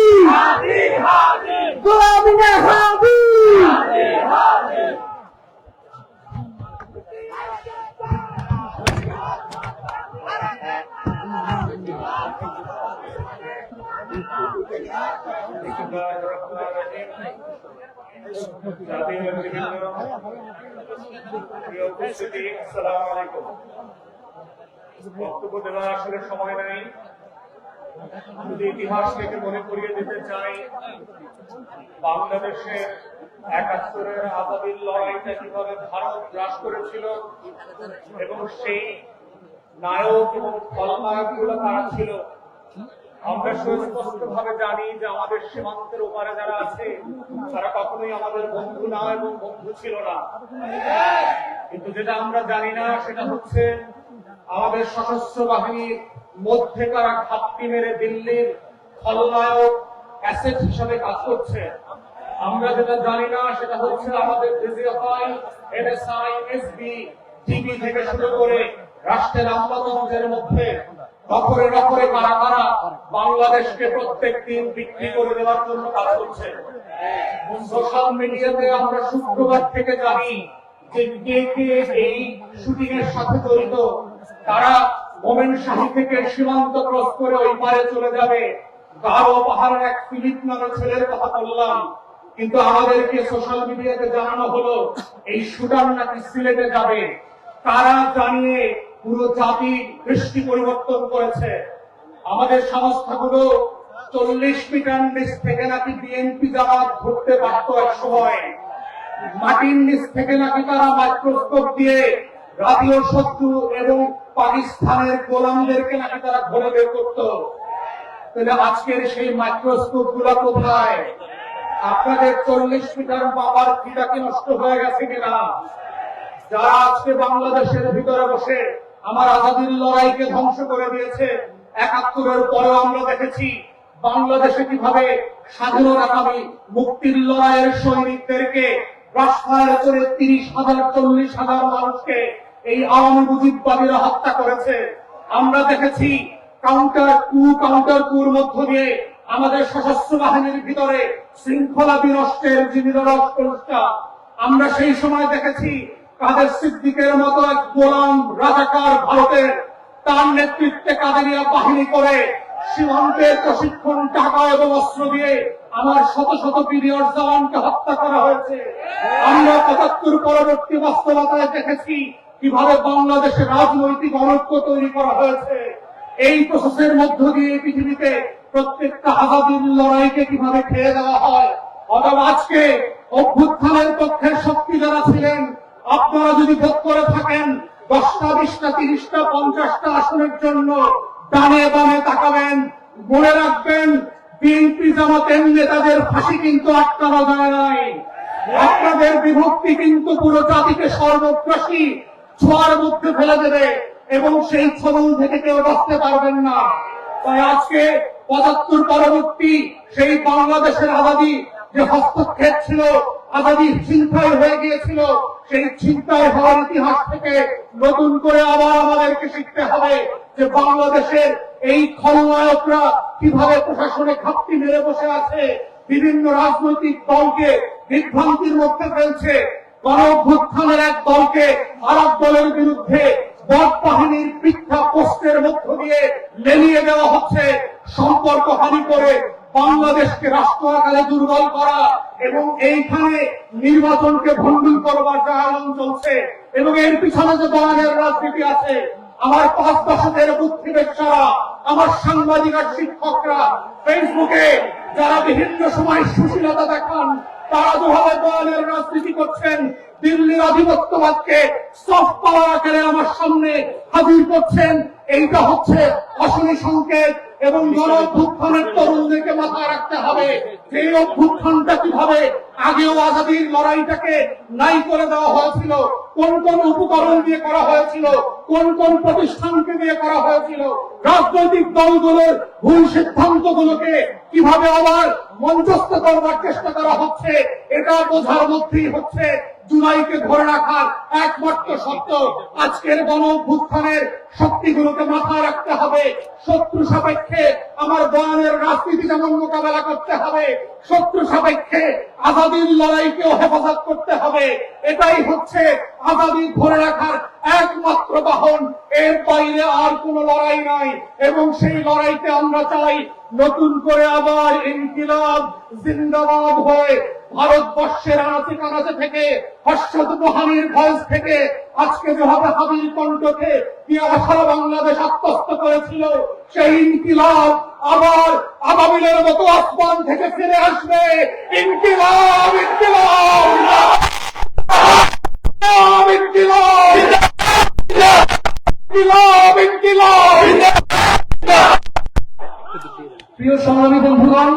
গোলামি না হাদি। বক্তব্য দেওয়ার আসলে সময় নাই, যদি ইতিহাস থেকে মনে করিয়ে দিতে চাই বাংলাদেশের 71-এর আজাদির লড়াইটা কিভাবে ভারত গ্রাস করেছিল, এবং সেই নায়ক এবং ফলনায়ক গুলো কারা ছিল। আমরা সুস্পষ্ট ভাবে জানি যে আমাদের সীমান্তের ওপারে যারা আছে তারা কখনোই আমাদের বন্ধু না এবং বন্ধু ছিল না। কিন্তু যেটা আমরা জানি না সেটা হচ্ছে আমাদের সশস্ত্র বাহিনীর মধ্যে কারা ঘাপটি মেরে দিল্লির খলনায়ক অ্যাসেট হিসাবে কাজ করছে। আমরা যেটা জানি না সেটা হচ্ছে আমাদের ডিজিএফআই, এনএসআই, এসবি, টিভি থেকে শুরু করে রাষ্ট্রের আমলাতন্ত্রের মধ্যে নখরে নখরে কারা কারা বাংলাদেশকে প্রত্যেক দিন বিক্রি করে দেওয়ার জন্য কাজ করছে। সোশ্যাল মিডিয়াতে আমরা শুক্রবার থেকে জানি যে কে কে এই শুটিং এর সাথে জড়িত। তারা মোমেন শাহী থেকে সীমান্ত ক্রস করে ওই পারে চলে যাবে। গারো পাহাড়ের এক ফিলিপ নামের ছেলের কথা বললাম, কিন্তু আমাদেরকে সোশ্যাল মিডিয়াতে জানানো হলো এই শুটার নাকি সিলেটে যাবে। তারা জানিয়ে পুরো জাতি দৃষ্টি পরিবর্তন করেছে। আমাদের সংস্থাগুলো 40 মিটার নিচ থেকে নাকি বিএনপি জামাত ধরতে পারত এক সময়। মাটির নিচ থেকে নাকি তারা মাইক্রোস্কোপ দিয়ে জাতীয় শত্রু এবং পাকিস্তানের গোলামদেরকে নাকি তারা ধরে বের করত। তাহলে আজকের সেই মাইক্রোস্কোপ গুলা কোথায়? আপনাদের 40 মিটার বাবার ফিটা কি নষ্ট হয়ে গেছে কিনা? যারা আজকে বাংলাদেশের ভিতরে বসে আমার আজাদীর লড়াইকে ধ্বংস করে দিয়েছে, ৭১-এর পরেও আমরা দেখেছি বাংলাদেশে কিভাবে স্বাধীনতাকামী মুক্তির লড়াইয়ের সৈনিকদেরকে রাস্তায় করে ৩০,০০০-৪০,০০০ মানুষকে এই আওয়ামী মুজিববাদীরা হত্যা করেছে। আমরা দেখেছি কাউন্টার কুর মধ্য দিয়ে আমাদের সশস্ত্র বাহিনীর ভিতরে শৃঙ্খলা বিনষ্টের যে নিরলস চেষ্টা। আমরা সেই সময় দেখেছি কাদের সিদ্দিকের মতো এক গোলাম রাজাকার ভারতের, তার নেতৃত্বে কাদেরিয়া বাহিনী করে সীমান্তের প্রশিক্ষণ, টাকা এবং অস্ত্র দিয়ে আমার শত শত পিরিয়ড জওয়ানকে হত্যা করা হয়েছে। আমরা ৭৫ পরবর্তী বাস্তবতায় দেখেছি কিভাবে বাংলাদেশে রাজনৈতিক অনৈক্য তৈরি করা হয়েছে। এই প্রসেসের মধ্য দিয়ে পৃথিবীতে প্রত্যেকটা আজাদীর লড়াইকে কিভাবে খেয়ে দেওয়া হয়। অথবা আজকে অভ্যুত্থানের পক্ষের শক্তি যারা ছিলেন, আপনারা যদি ভোট করে থাকেন 10টা, 20টা, 30টা, 50টা আসনের জন্য ডানে বামে তাকাবেন, মনে রাখবেন বিএনপি জামাতের নেতাদের ফাঁসি কিন্তু আটকানো যায় নাই। আপনাদের বিভক্তি কিন্তু পুরো জাতিকে সর্বগ্রাসী ছোঁয়ার মধ্যে ফেলে দেবে এবং সেই ছবল থেকে কেউ বাঁচতে পারবেন না। তাই আজকে ৭৫ পরবর্তী সেই বাংলাদেশের আজাদী যে হস্তক্ষেপ ছিল, আজাদী ছিনতাই হয়ে গিয়েছিল, সেই ছিনতাই হওয়ার ইতিহাস থেকে নতুন করে আবার আমাদেরকে শিখতে হবে যে বাংলাদেশের এই খলনায়করা কিভাবে প্রশাসনে ঘাপটি মেরে বসে আছে, বিভিন্ন রাজনৈতিক দলকে বিভ্রান্তির মধ্যে ফেলছে, গণঅভ্যুত্থানের এক দলকে আরেক দলের বিরুদ্ধে বট বাহিনীর মিথ্যা পোস্টের মধ্য দিয়ে লেলিয়ে দেওয়া হচ্ছে, সম্পর্ক হানি করে বাংলাদেশকে রাষ্ট্র আকারে দুর্বল করা এবং এইখানে নির্বাচনকে ভণ্ডুল করবার যে আয়োজন চলছে এবং এর পিছনে যে দলের রাজনীতি আছে। আমার 5 দশকের বুদ্ধিবেশারা, আমার সাংবাদিক আর শিক্ষকরা ফেসবুকে যারা বিভিন্ন সময় সুশীলতা দেখান, তারা যেভাবে দলের রাজনীতি করছেন, দিল্লির আধিপত্যবাদকে সফট পাওয়ার আকারে আমার সামনে হাজির করছেন, এইটা হচ্ছে অশনি সংকেত। এবং গণঅভ্যুত্থানের তরুণদেরকে মাথায় রাখতে হবে যে এই অভ্যুত্থানটা কিভাবে আগেও আজাদীর লড়াইটাকে নাই করে দেওয়া হয়েছিল, কোন কোন উপকরণ দিয়ে করা হয়েছিল, কোন কোন প্রতিষ্ঠানকে দিয়ে করা হয়েছিল, রাজনৈতিক দলগুলোর ভুল সিদ্ধান্তগুলোকে কিভাবে আবার মঞ্চস্থ করবার চেষ্টা করা হচ্ছে, এটা বোঝার মধ্যেই হচ্ছে জুলাইকে ধরে রাখার একমাত্র শর্ত। আজকের গণঅভ্যুত্থানের শক্তিগুলোকে মাথায় রাখতে হবে। শত্রু সাপেক্ষে আমার বয়ানের রাজনীতি যেমন মোকাবেলা করতে হবে, শত্রু সাপেক্ষে আজাদীর লড়াইকেও হেফাজত করতে হবে। এটাই হচ্ছে আজাদী ধরে রাখার একমাত্র বাহন, এর বাইরে আর কোন লড়াই নাই। এবং সেই লড়াইতে আমরা চাই নতুন করে আবার ইনকিলাব জিন্দাবাদ হয়ে ভারতবর্ষের আনাচে কানাচে থেকে, হর্ষদ রুহানির ভয়েস থেকে আজকে যেভাবে হাবিল কণ্ঠকে সারা বাংলাদেশ আত্মস্থ করেছিল, সেই ইনকিলাব আবার আবাবিলের মতো আসমান থেকে ফিরে আসবে। ইনকিলাব, ইনকিলাব, ইনকিলাব, ইনকিলাব, ইনকিলাব। প্রিয় সংগ্রামী বন্ধুগণ,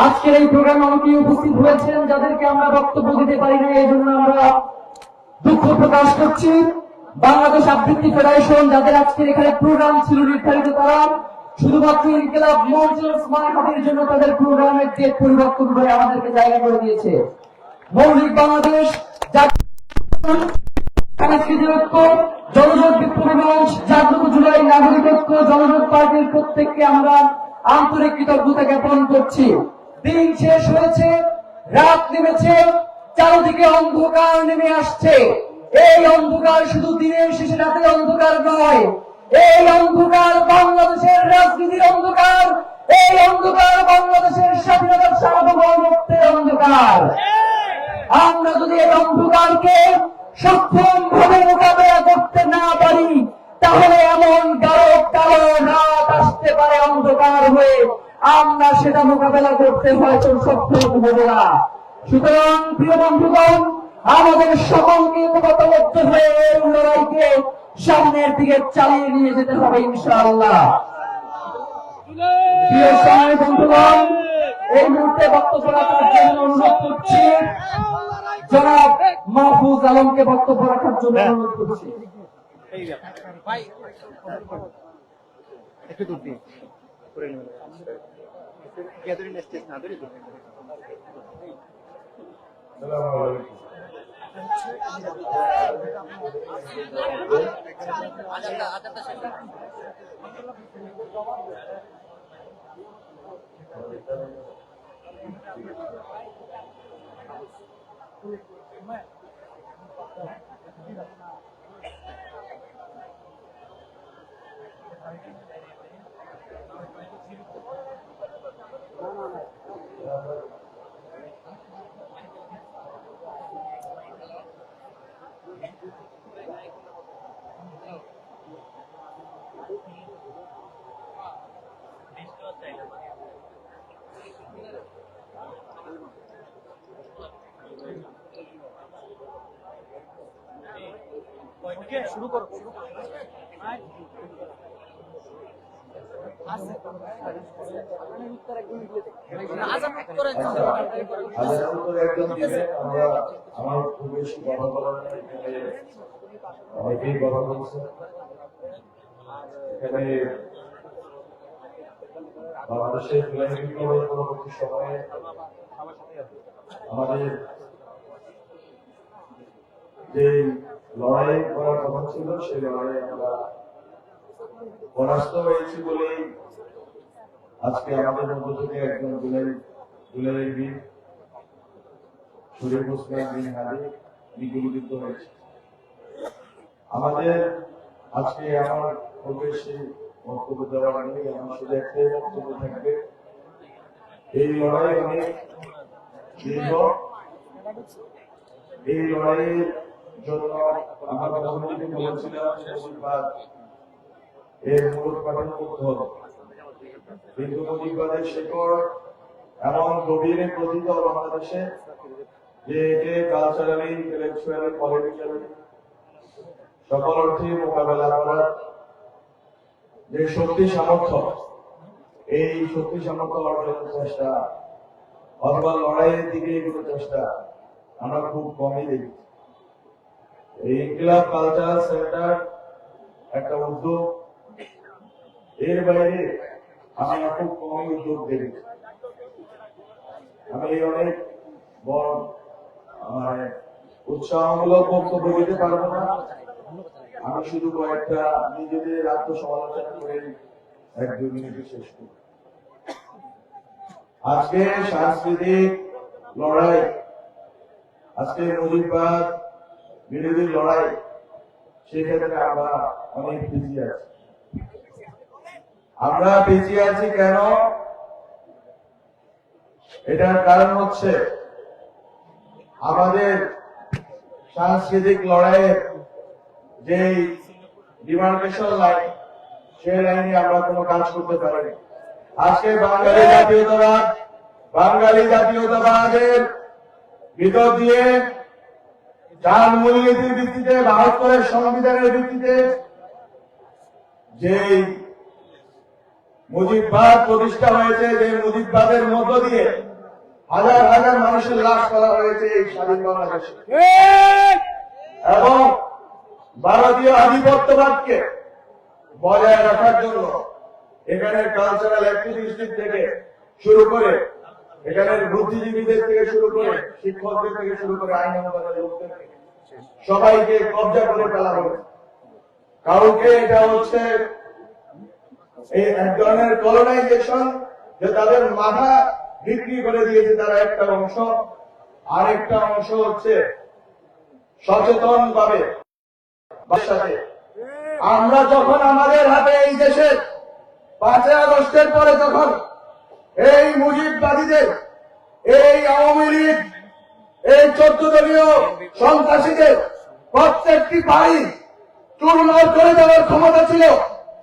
আজকের এই প্রোগ্রামে অনেকেই উপস্থিত হয়েছেন যাদেরকে আমরা বক্তব্য দিতে পারি না, এই জন্য আমরা দুঃখ প্রকাশ করছি। বাংলাদেশ আবৃত্তি ফেডারেশন যাদের আজকের এখানে প্রোগ্রাম ছিল নির্ধারিত, তারা শুধুমাত্র ইনকিলাব মঞ্চ ওসমান হাদির জন্য তাদের প্রোগ্রামের ডেট পরিবর্তন করে আমাদেরকে জায়গা করে দিয়েছে। মৌলিক বাংলাদেশ সাংস্কৃতিক ঐক্য, জনজোট বিপ্লবী মঞ্চ, জাগ্রত জুলাই নাগরিক ঐক্য, জনজোট পার্টির প্রত্যেককে আমরা আন্তরিক কৃতজ্ঞতা জ্ঞাপন করছি। দিন শেষ হয়েছে, রাত নেমেছে, চারদিকে অন্ধকার নেমে আসছে। এই অন্ধকার শুধু দিনের শেষে রাতের অন্ধকার নয়, এই অন্ধকার বাংলাদেশের রাজনীতির অন্ধকার, এই অন্ধকার বাংলাদেশের স্বাধীনতার সার্বভৌমত্বের অন্ধকার। আমরা যদি এই অন্ধকারকে সক্ষম ভাবে মোকাবেলা করতে না পারি, তাহলে এমন গাঢ় কালো রাত আসতে পারে অন্ধকার হয়ে, আমরা সেটা মোকাবেলা করতে হয়তো সক্ষম হব না। সুতরাং প্রিয় বন্ধুগণ, আমাদের সকলকে ঐক্যবদ্ধ হয়ে এই লড়াইকে সামনের দিকে চালিয়ে নিয়ে যেতে হবে ইনশাআল্লাহ। প্রিয় সাথী বন্ধুগণ, এই মুহূর্তে বক্তব্য রাখার জন্য অনুরোধ করছি জনাব মাহফুজ আলমকে বক্তব্য রাখার জন্য অনুরোধ করছি। একটু দূর দিয়ে করে নেবেন। গ্যাদারিং স্টেজ না ধরে শুরু করো। আমার খুব বেশি কথা বলার নেই, অনেকেই কথা বলছে। এখানে বাংলাদেশের বিপ্লবের পরবর্তী সময়ে আমাদের যে লড়াই করার কথা ছিল, সেই লড়াই আমরা পরাস্ত হয়েছি বলেই আজকে আমাদের মধ্য থেকে একজন দুলাইয়ের বীর শরীফ ওসমান বিন হাদি নিগৃহীত হয়েছে। আমাদের আজকে আমার খুব বেশি বক্তব্য দেওয়ার নেই, আমার শুধু একটাই বক্তব্য থাকবে, এই লড়াই অনেক দীর্ঘ। এই লড়াইয়ের জন্য আমার প্রধানমন্ত্রী বলেছিলাম এর মূলোৎপাটন করতে হবে, কিন্তু মুজিববাদের শেকড় এমন গভীরে প্রথিত বাংলাদেশে যে একে কালচারালি, ইন্টেলেকচুয়ালি, পলিটিক্যালি সকল অর্থে মোকাবেলা করার যে শক্তি সামর্থ্য, এই শক্তি সামর্থ্য অর্জনের চেষ্টা অথবা লড়াইয়ের দিকে এগুলো চেষ্টা আমরা খুব কমই দেখি। এই ইনকিলাব কালচারাল সেন্টার একটা উদ্যোগ, এর বাইরে আমি খুব কমই উদ্যোগ দেখি। আমি অনেক বড় উৎসাহমূলক বক্তব্য দিতে পারবো না, আমি শুধু কয়েকটা নিজেদের আত্মসমালোচনা করে 1-2 মিনিটে শেষ করি। আজকে সাংস্কৃতিক লড়াই, আজকে মুজিববাদ বিরোধী লড়াই, সেক্ষেত্রে আমরা অনেক পিছিয়ে আছি। আমরা পিছিয়ে আছি কেন? এটার কারণ হচ্ছে আমাদের সাংস্কৃতিক লড়াইয়ের যে ডিমার্কেশন লাইন, সেই লাইনে আমরা কোনো কাজ করতে পারিনি। আজকে বাঙালি জাতীয়তাবাদের ভিতর দিয়ে যার মূলনীতির ভিত্তিতে, 72 সংবিধানের ভিত্তিতে যে মুজিববাদ প্রতিষ্ঠা হয়েছে, যে মুজিববাদের মধ্য দিয়ে হাজার হাজার মানুষের লাশ করা হয়েছে এই স্বাধীন বাংলাদেশে, এবং ভারতীয় আধিপত্যবাদকে বজায় রাখার জন্য এখানের কালচারাল অ্যাক্টিভিস্ট থেকে শুরু করে, এখানের বুদ্ধিজীবীদের থেকে শুরু করে, শিক্ষকদের থেকে শুরু করে, আইন অনুবাদের লোকদের থেকে সবাইকে কবজা করে ফেলা হবে। কাউকে এটা হচ্ছে এই এক ধরনের কলোনাইজেশন, যে তাদের মাথা বিক্রি করে দিয়েছে তারা একটা অংশ, আরেকটা অংশ হচ্ছে সচেতন ভাবে। আমরা যখন আমাদের হাতে এই দেশের 5 আগস্টের পরে যখন এই মুজিববাদীদের, এই আওয়ামী লীগ, এই 14 দলীয় সন্ত্রাসীদের প্রত্যেকটি বাড়ি চুরমার করে দেওয়ার ক্ষমতা ছিল,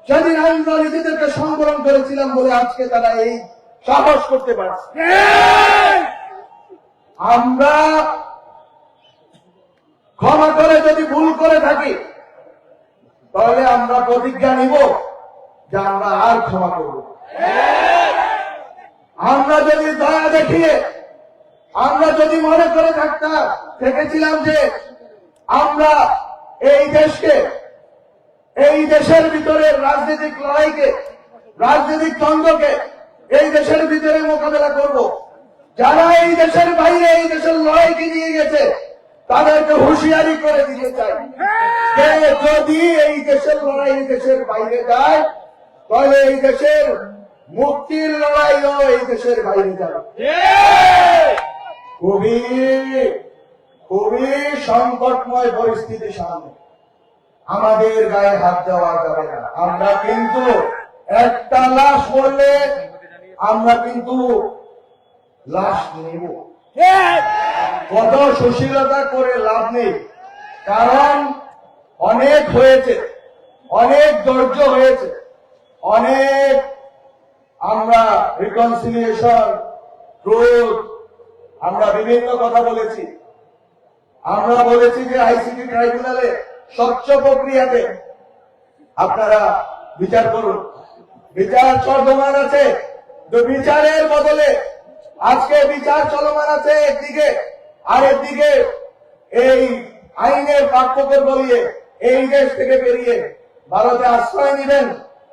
সেদিন আমরা নিজেদেরকে সংবরণ করেছিলাম বলে আজকে তারা এই সাহস করতে পারছে। আমরা ক্ষমা করে যদি ভুল করে থাকি, তাহলে আমরা প্রতিজ্ঞা নিব যে আমরা আর ক্ষমা করব। আমরা যদি দয়া দেখিয়ে, আমরা যদি মনে করে থেকেছিলাম যে আমরা এই দেশকে, এই দেশের ভিতরে রাজনৈতিক লড়াইকে, রাজনৈতিক দ্বন্দ্বকে এই দেশের ভিতরে মোকাবেলা করব, যারা এই দেশের বাইরে এই দেশের লড়াইকে নিয়ে গেছে তাদেরকে হুঁশিয়ারি করে দিতে চাই যে যদি এই দেশের লড়াই এই দেশের বাইরে যায়, তাহলে এই দেশের মুক্তির লড়াইও এই দেশের বাইরে যাবে। খুবই খুবই সংকটময় পরিস্থিতির সামনে আমাদের গায়ে হাত দেওয়া যাবে না। আমরা কিন্তু একটা লাশ পড়লে আমরা কিন্তু লাশ নেব। কত সুশীলতা করে লাভ নেই, কারণ অনেক হয়েছে, অনেক ধৈর্য হয়েছে, অনেক আমরা রিকনসিলিয়েশন, ট্রুথ, আমরা বিভিন্ন কথা বলেছি। আমরা বলেছি যে আইসিটি ট্রাইব্যুনালে স্বচ্ছ প্রক্রিয়াতে আপনারা বিচার করুন। বিচার চলমান আছে, তো বিচারের বদলে আজকে বিচার চলমান আছে একদিকে, আর একদিকে এই আইনের পাঠ্যক্রম বলিয়ে এই দেশ থেকে বেরিয়ে ভারতে আশ্রয় নেবেন,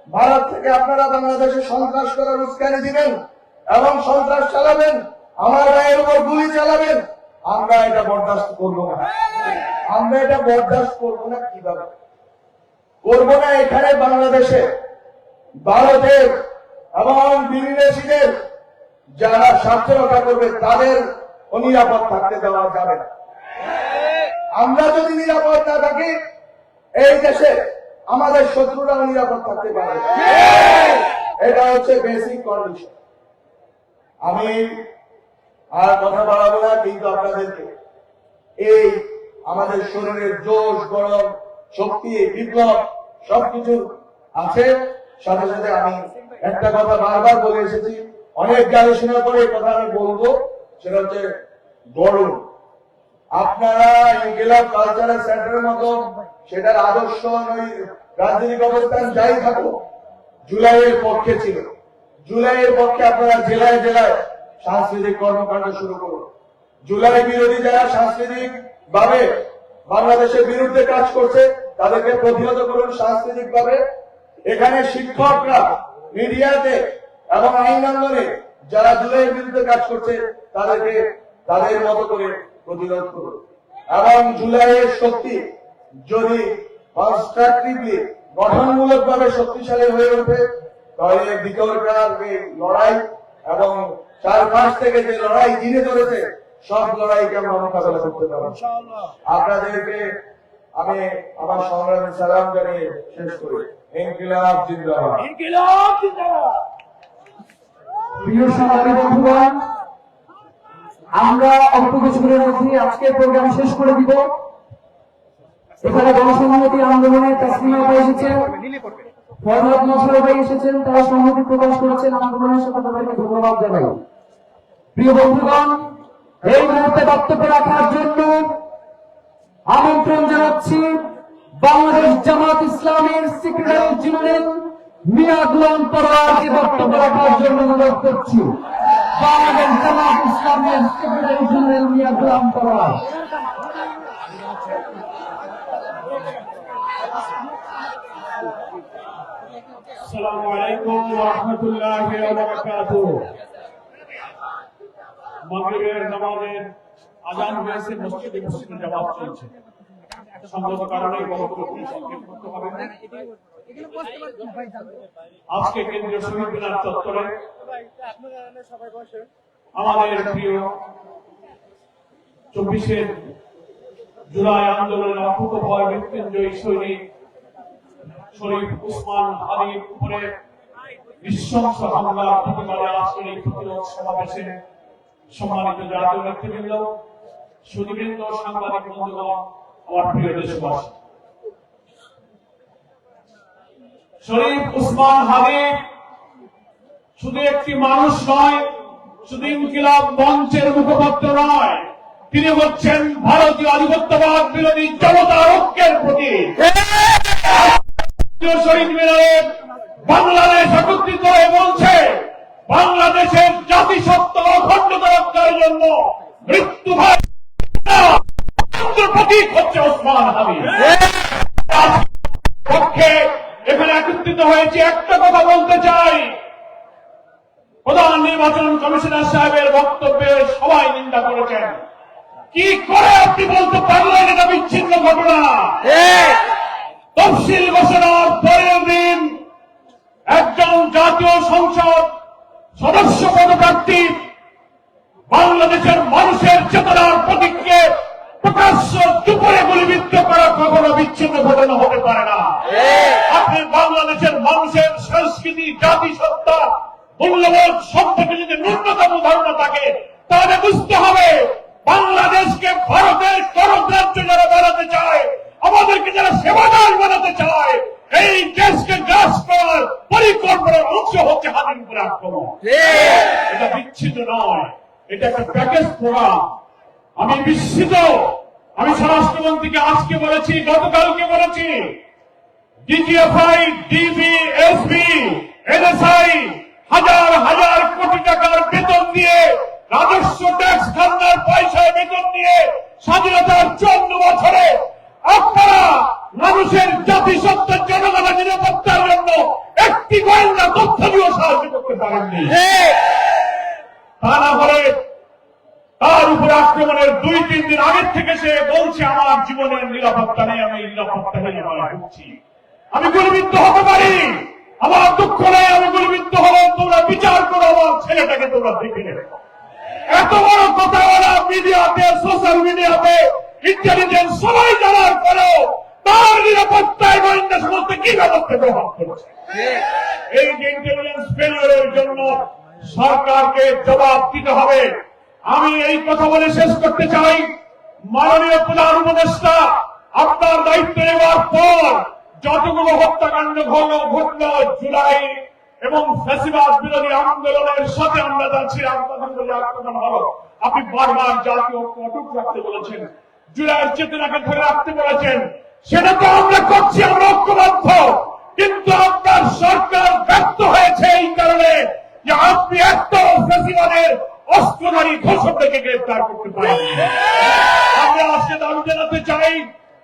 ভারত থেকে আপনারা বাংলাদেশে সন্ত্রাস করার উস্কানি দিবেন এবং সন্ত্রাস চালাবেন, আমার গায়ের উপর গুলি চালাবেন। আমরা এটা বরদাস্ত করবো না। আমরা এটা বরদাস্ত করবো না। কিভাবে করবো না? এখানে বাংলাদেশে ভারতের এবং বিদেশিদের যারা স্বার্থ রক্ষা করবে তাদের অনিরাপদ থাকতে দেওয়া যাবে না। আমরা যদি নিরাপদ না থাকি, এই দেশে আমাদের শত্রুরা নিরাপদ থাকতে পারবে। এটা হচ্ছে বেসিক কন্ডিশন। আমি আর কথা বাড়াবো না, কিন্তু আপনাদেরকে এই আমাদের শরীরের জোশ, গরম, শক্তি, বিপ্লব সবকিছু আছে। সাথে সাথে আমি একটা কথা বারবার বলে এসেছি, অনেক গবেষণার পরে এই কথা আমি বলবো, সেটা হচ্ছে গরম। আপনারা ইনকিলাব কালচারাল সেন্টারের মতো সেটার আদর্শ রাজনৈতিক অবস্থান যাই থাকুক, জুলাইয়ের পক্ষে ছিল। জুলাইয়ের পক্ষে আপনারা জেলায় জেলায় সাংস্কৃতিক কর্মকাণ্ড শুরু করুন। জুলাই বিরোধী যারা সাংস্কৃতিক ভাবে বাংলাদেশের বিরুদ্ধে কাজ করছে তাদেরকে প্রতিহত করুন সাংস্কৃতিক ভাবে। এখানে শিক্ষকরা, মিডিয়াতে এবং আইন আন্দোলনে যারা জুলাইয়ের বিরুদ্ধে কাজ করছে তাদেরকে তাদের মতো করে প্রতিরোধ করুন। এবং জুলাইয়ের শক্তি যদি কনস্ট্রাকটিভলি, গঠনমূলক ভাবে শক্তিশালী হয়ে ওঠে, তাহলে বিতর্কার লড়াই এবং চারপাশ থেকে যে লড়াই জিনে ধরেছে সব লড়াইকে আমরা মোকাবেলা করতে পারবো। আপনাদেরকে আমি আমার সংগ্রামী সালাম জানিয়ে শেষ করি। ইনকিলাব জিন্দাবাদ। ইনকিলাব জিন্দাবাদ। প্রিয় সংগ্রামী বন্ধুগণ, আমরা অল্প কিছুক্ষণের মধ্যে আজকের প্রোগ্রাম শেষ করে দিব। এখানে গণসংহতি আন্দোলনে তাসলিমা ভাই এসেছেন, ফরহাদ নজরুল ভাই এসেছেন, তারা সংহতি প্রকাশ করেছেন। আন্দোলনের সাথে তাদেরকে ধন্যবাদ জানাই। প্রিয় বন্ধুগণ, এই মুহূর্তে বক্তব্য রাখার জন্য আমন্ত্রণ জানাচ্ছি বাংলাদেশ জামাত ইসলামের সেক্রেটারি জেনারেল মিয়া গোলাম পরোয়ারকে বক্তব্য রাখার জন্য অনুরোধ করছি। বাংলাদেশ জামাত ইসলামের সেক্রেটারি জেনারেল মিয়া গোলাম পরোয়ার। আসসালামু আলাইকুম ওয়া রাহমাতুল্লাহি ওয়া বারাকাতুহু। মাগরিবের নামাজের আযান হয়েছে, মসজিদে জামাত চলছে। সংগত কারণে বক্তব্য সংক্ষেপ করতে হবে। আজকে কেন্দ্রীয় শহীদ মিনার চত্বরে আমাদের প্রিয় 24শে জুলাই আন্দোলনের অকুতোভয় মৃত্যুঞ্জয়ী সৈনিক শরীফ ওসমান হাদির উপরে নৃশংস হামলার প্রতিবাদে আজকের এই প্রতিরোধ সমাবেশে সম্মানিত জাতীয় নেতৃবৃন্দ, সুধীবৃন্দ, সাংবাদিক বন্ধুগণ, আমার প্রিয় দেশবাসী, শরীফ ওসমান হাদি শুধু একটি মানুষ নয়, শুধু ইনকিলাব মঞ্চের মুখপাত্র নয়, তিনি হচ্ছেন ভারতীয় আধিপত্যবাদ বিরোধী জনতার ঐক্যের প্রতীক। শহীদ মিনারে বাংলাদেশ একত্রিত হয়ে বলছে, বাংলাদেশের জাতিসত্তা অখণ্ডতা রক্ষার জন্য মৃত্যু হয় প্রতীক হচ্ছে ওসমান হাদি। পক্ষে এখানে একত্রিত হয়েছে, একটা কথা বলতে চাই, প্রধান নির্বাচন কমিশনার সাহেবের বক্তব্যে সবাই নিন্দা করেছেন। কি করে আপনি বলতে পারলেন এটা বিচ্ছিন্ন ঘটনা? তফসিল ঘোষণার পরের দিন একজন জাতীয় সংসদ সদস্য পদপ্রার্থী বাংলাদেশের মানুষের চেতনার প্রতীককে প্রকাশ্য দুপুরে গুলিবিদ্ধ করা কখনো বিচ্ছিন্ন ঘটনা হতে পারে না। আপনি বাংলাদেশের মানুষের সংস্কৃতি, জাতিসত্তা, মূল্যবোধ সম্পর্কে যদি ন্যূনতম ধারণা থাকে তাহলে বুঝতে হবে বাংলাদেশকে ভারতের করদ রাজ্য যারা বানাতে চায়, আমাদেরকে যারা সেবাদার বানাতে চায়, এই দেশকে গ্রাস করার পরিকল্পনার অংশ হচ্ছে হাদির উপরে আক্রমণ। এটা বিচ্ছিন্ন নয়, এটা একটা প্যাকেজ প্রোগ্রাম। আমি বিস্মিত, আমি স্বরাষ্ট্রমন্ত্রীকে আজকে বলেছি, গতকালকে বলেছি, ডিজিএফআই, ডিবি, এসবি, এনএসআই হাজার হাজার কোটি টাকার বেতন দিয়ে, রাজস্ব ট্যাক্স খাজনার পয়সায় বেতন দিয়ে স্বাধীনতার 54 বছরে আপনারা মানুষের জাতিসত্তার জনগণের নিরাপত্তার জন্য একটি গোয়েন্দা তথ্য দিয়ে সাহায্য করতে পারেননি। তা না হলে তার উপরে আক্রমণের 2-3 দিন আগের থেকে সে বলছে আমার জীবনের নিরাপত্তা নেই, আমি নিরাপত্তাহীনতায় ভুগছি, আমি গুলিবিদ্ধ হতে পারি, আমার দুঃখ নেই, আমি গুলিবিদ্ধ হলে তোমরা বিচার করো, আমার ছেলেটাকে তোমরা দেখে নেবে। এত বড় কথা বলা মিডিয়াতে, সোশ্যাল মিডিয়াতে, ইন্টেলিজেন্স সবাই জানার পরেও তার নিরাপত্তায় গোয়েন্দা সংস্থা কি ব্যবস্থা গ্রহণ করছে? এই যে ইন্টেলিজেন্স ফেলিওরের জন্য সরকারকে জবাব দিতে হবে। আমি এই কথা বলে শেষ করতে চাই, মাননীয় প্রধান উপদেষ্টা, আপনার দায়িত্ব নেওয়ার পর যতগুলো হত্যাকাণ্ড ঘটল জুলাই এবং ফ্যাসিবাদ বিরোধী আন্দোলনের সাথে আমরা যাচ্ছি, আপনাদের আক্রমণ হলো, আপনি বারবার জাতীয় ঐক্য অটুট রাখতে বলেছেন, জুলাইয়ের চেতনাকে ধরে রাখতে বলেছেন, সেটা তো আমরা করছি, আমরা ঐক্যবদ্ধ, কিন্তু আপনার সরকার ব্যর্থ হয়েছে এই কারণে যে আপনি একটা ফ্যাসিবাদের অস্ত্রধারী ঘোষকদেরকে গ্রেফতার করতে পারেন। আমরা আজকে দাবি জানাতে চাই,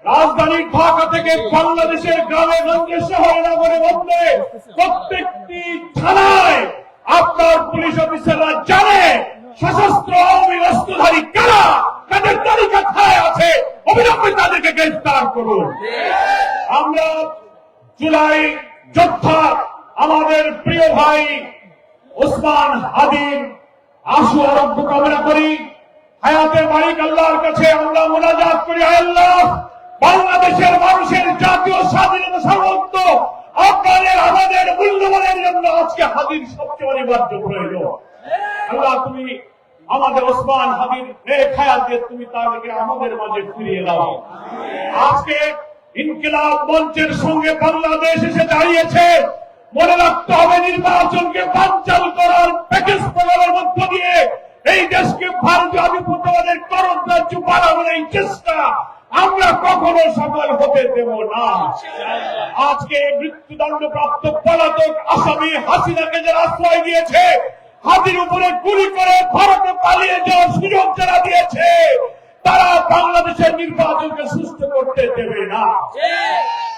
রাজধানী ঢাকা থেকে বাংলাদেশের গ্রামে গঞ্জে শহরে নগরে মধ্যে প্রত্যেকটি থানায় আপনার পুলিশ অফিসাররা জানে সশস্ত্র আওয়ামী অস্ত্রধারী কারা, তাদের তালিকা থানায় আছে, অবিলম্বে তাদেরকে গ্রেফতার করুন। আমরা জুলাই যোদ্ধা আমাদের প্রিয় ভাই ওসমান হাদির আশু আরোগ্য কামনা করি, হায়াতের মালিক আল্লাহর কাছে আমরা মুনাজাত করি, আল্লাহ বাংলাদেশের মানুষের জাতীয় স্বাধীনতা সার্বভৌমত্ব আপনাদের আমাদের মূল্যবোধের জন্য আজকে হাদির সবচেয়ে অনিবার্য প্রয়োজন। আল্লাহ তুমি আমাদের ওসমান হাদির নেক হায়াতে তুমি তাদেরকে আমাদের মাঝে ফিরিয়ে দাও। আজকে ইনকিলাব মঞ্চের সঙ্গে বাংলাদেশ এসে দাঁড়িয়েছে, মনে রাখতে হবে নির্বাচনকে বানচাল করার প্যাকেজ প্রোগ্রামের মধ্য দিয়ে এই দেশকে ভারতীয় আধিপত্যবাদের করদ রাজ্য বানানোর এই চেষ্টা আমরা কখনো সফল হতে দেব না। আজকে মৃত্যুদণ্ড প্রাপ্ত পলাতক আসামি হাসিনাকে যারা আশ্রয় দিয়েছে, হাদির উপরে গুলি করে ভারতে পালিয়ে যাওয়ার সুযোগ যারা দিয়েছে, তারা বাংলাদেশের নির্বাচনকে সুস্থ করতে দেবে না।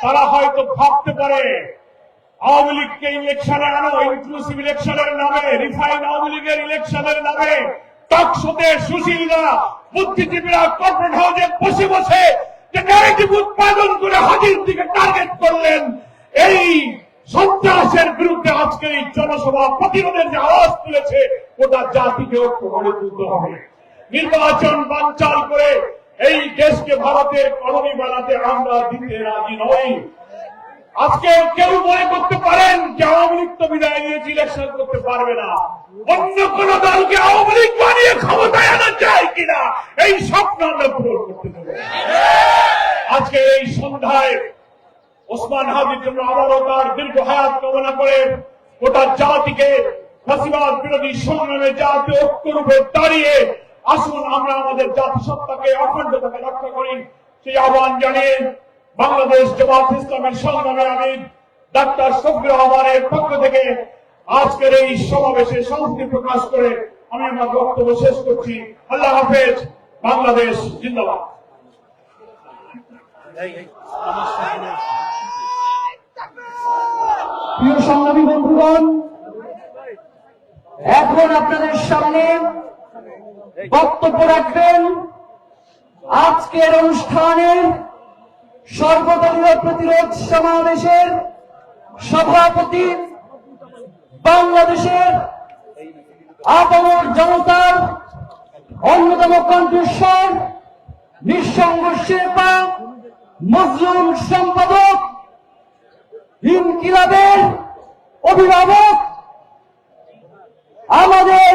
তারা হয়তো ভাবতে পারে আওয়ামী লীগকে ইলেকশনে আনো, ইনক্লুসিভ ইলেকশনের নামে, রিফাইন আওয়ামী লীগের ইলেকশনের নামে টকশোতে সুশীলরা, বুদ্ধিজীবীরা কর্পোরেট হাউসে বসে বসে যে ন্যারেটিভ উৎপাদন করে হাজির দিকে টার্গেট করলেন, এই সন্ত্রাসের বিরুদ্ধে আজকে এই জনসভা প্রতিরোধের যে আওয়াজ তুলেছে গোটা জাতিকে ঐক্য করে তুলতে হবে। নির্বাচন বানচাল করে এই দেশকে ভারতের কলোনি বানাতে আমরা দিতে রাজি নই। আজকে কেউ মনে করতে পারেন যে আওয়ামী লীগ তো বিদায় নিয়েছে, ইলেকশন করতে পারবে না, অন্য কোন দলকে আওয়ামী লীগ বানিয়ে ক্ষমতায় আনা যায় কিনা এই স্বপ্ন আমরা পূরণ করতে দেব। আজকে এই সন্ধ্যায় ওসমান হাদির জন্য আবারও তার দীর্ঘ হায়াত কামনা করে গোটা জাতিকে ফাঁসিবাদ বিরোধী সংগ্রামে জাতীয় ঐক্যরূপে দাঁড়িয়ে আসুন আমরা আমাদের জাতিসত্তাকে, অখণ্ডতাকে রক্ষা করি, সেই আহ্বান জানিয়ে বাংলাদেশ জামাত ইসলামের সংগ্রামী আমির ডাক্তার শফিকুর রহমানের পক্ষ থেকে আজকের এই সমাবেশে সংহতি প্রকাশ করে আমি আমার বক্তব্য শেষ করছি। আল্লাহ হাফেজ। বাংলাদেশ জিন্দাবাদ। প্রিয় সংগ্রামী বন্ধুগণ, এখন আপনাদের সামনে বক্তব্য রাখবেন আজকের অনুষ্ঠানের সর্বদলীয় প্রতিরোধ সমাবেশের সভাপতি, বাংলাদেশের আপামর জনতার অন্যতম কণ্ঠস্বর, নিঃসঙ্গ শেরপা, মজলুম সম্পাদক, ইনকিলাবের অভিভাবক আমাদের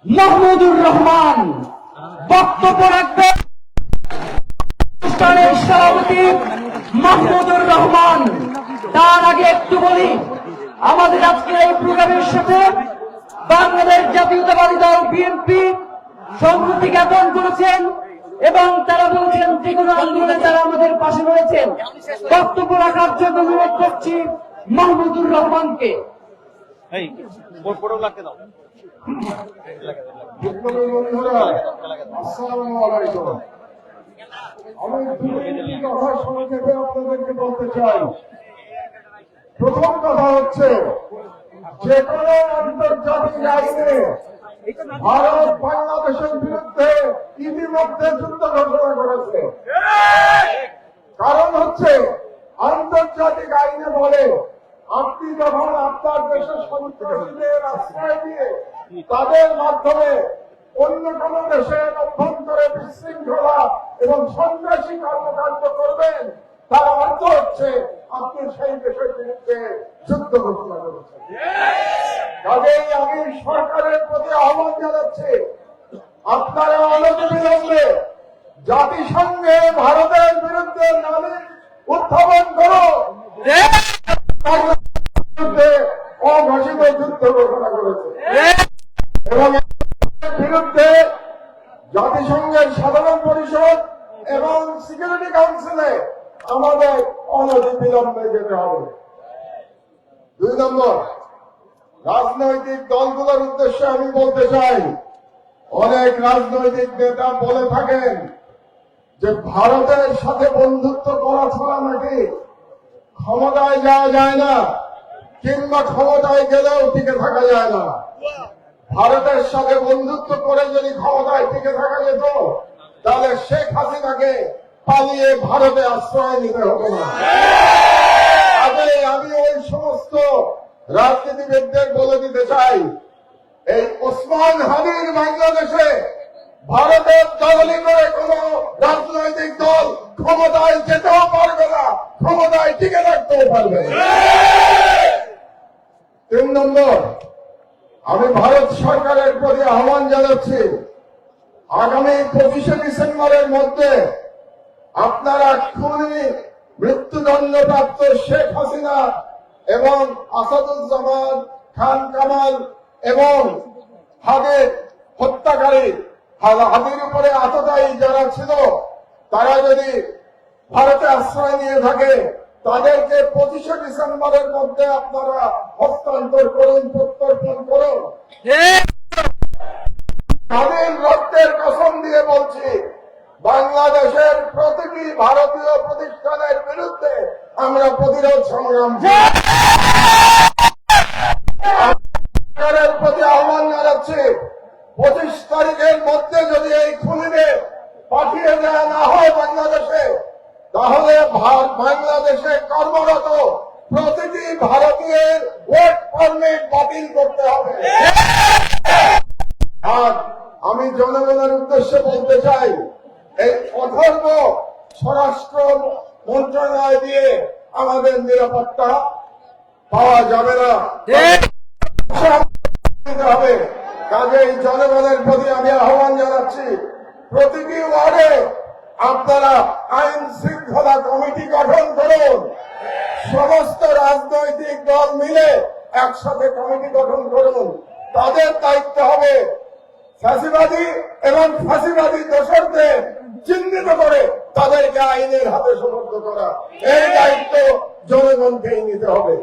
মাহমুদুর রহমান বক্তব্য রাখবেন। অনুষ্ঠানের সভাপতি মাহমুদুর রহমান। তার আগে একটু বলি, আমাদের আজকের এই প্রোগ্রামের সাথে বাংলাদেশ জাতীয়তাবাদী দল বিএনপি সংহতি জ্ঞাপন করেছেন এবং তারা বলছেন যে কোনো আন্দোলনে তারা আমাদের পাশে রয়েছেন। বক্তব্য রাখার জন্য অনুরোধ করছি মাহমুদুর রহমানকে। আসসালামু আলাইকুম। আমি দুটি কথা সংক্ষেপে আপনাদেরকে বলতে চাই। প্রথম কথা হচ্ছে, যে কোনো আন্তর্জাতিক আইনে ভারত বাংলাদেশের বিরুদ্ধে ইতিমধ্যে যুদ্ধ ঘোষণা করেছে। কারণ হচ্ছে, আন্তর্জাতিক আইনে বলে আপনি যখন আপনার দেশের সন্ত্রাসীদের আশ্রয় দিয়ে তাদের মাধ্যমে অন্য কোন দেশের অভ্যন্তরে বিশৃঙ্খলা এবং সন্ত্রাসী কর্মকাণ্ড করবেন, তার অর্থ হচ্ছে আপনি সেই দেশের বিরুদ্ধে যুদ্ধ ঘোষণা করেছেন। কাজেই আমি সরকারের প্রতি আহ্বান জানাচ্ছি, আপনারা অনতিবিলম্বে জাতিসংঘে ভারতের বিরুদ্ধে নালিশ উত্থাপন করুন। অঘোষিত যুদ্ধ ঘোষণা করেছে এবং বিরুদ্ধে জাতিসংঘের সাধারণ পরিষদ এবং সিকিউরিটি কাউন্সিলে আমাদের অনতিবিলম্বে যেতে হবে। 2 নম্বর, রাজনৈতিক দলগুলোর উদ্দেশ্যে আমি বলতে চাই, অনেক রাজনৈতিক নেতা বলে থাকেন যে ভারতের সাথে বন্ধুত্ব করা ছাড়া নাকি ক্ষমতায় যাওয়া যায় না, কিংবা ক্ষমতায় গেলেও টিকে থাকা যায় না। ভারতের সাথে বন্ধুত্ব করে যদি ক্ষমতায় টিকে থাকা যেত, তাহলে শেখ হাসিনাকে পালিয়ে ভারতে আশ্রয় নিতে হতো না। আমি ওই সমস্ত রাজনীতিবিদদের বলে দিতে চাই, এই ওসমান হাদির বাংলাদেশে ভারতের দখলি করে কোন রাজনৈতিক দল ক্ষমতায় যেতেও পারবে না, ক্ষমতায় টিকে থাকতেও পারবে না। 3 নম্বর, আমি ভারত সরকারের প্রতি আহ্বান জানাচ্ছি, আগামী 25শে ডিসেম্বরের মধ্যে আপনারা খুনি, মৃত্যুদণ্ডপ্রাপ্ত শেখ হাসিনা এবং আসাদুজ্জামান খান কামাল এবং হাদির হত্যাকারী, হাদির উপরে আততায়ী যারা ছিল, তারা যদি ভারতে আশ্রয় নিয়ে থাকে, তাদেরকে 25শে ডিসেম্বরের মধ্যে আপনারা হস্তান্তর করুন, প্রত্যর্পণ করুন। স্বাধীন রক্তের কসম দিয়ে বলছি, বাংলাদেশের প্রতিটি ভারতীয় প্রতিষ্ঠানের বিরুদ্ধে আমরা প্রতিরোধ সংগ্রাম বাংলাদেশে কর্মরত প্রতিটি ভারতীয়ের ওয়ার্ক পারমিট বাতিল করতে হবে। আর আমি জনগণের উদ্দেশ্যে বলতে চাই, এই অথর্ব স্বরাষ্ট্র মন্ত্রণালয় দিয়ে আমাদের নিরাপত্তা পাওয়া যাবে না, দিতে হবে। কাজেই জনগণের প্রতি আমি আহ্বান জানাচ্ছি, প্রতিটি ওয়ার্ডে আপনারা আইন শৃঙ্খলা কমিটি গঠন করুন। সমস্ত রাজনৈতিক দল মিলে একসাথে কমিটি গঠন করুন। তাদের দায়িত্ব হবে ফ্যাসিবাদী এবং ফাঁসিবাদী দোষরদের চিহ্নিত করে তাদেরকে আইনের হাতে সমর্থ করা। এই দায়িত্ব জনগণকেই নিতে হবে।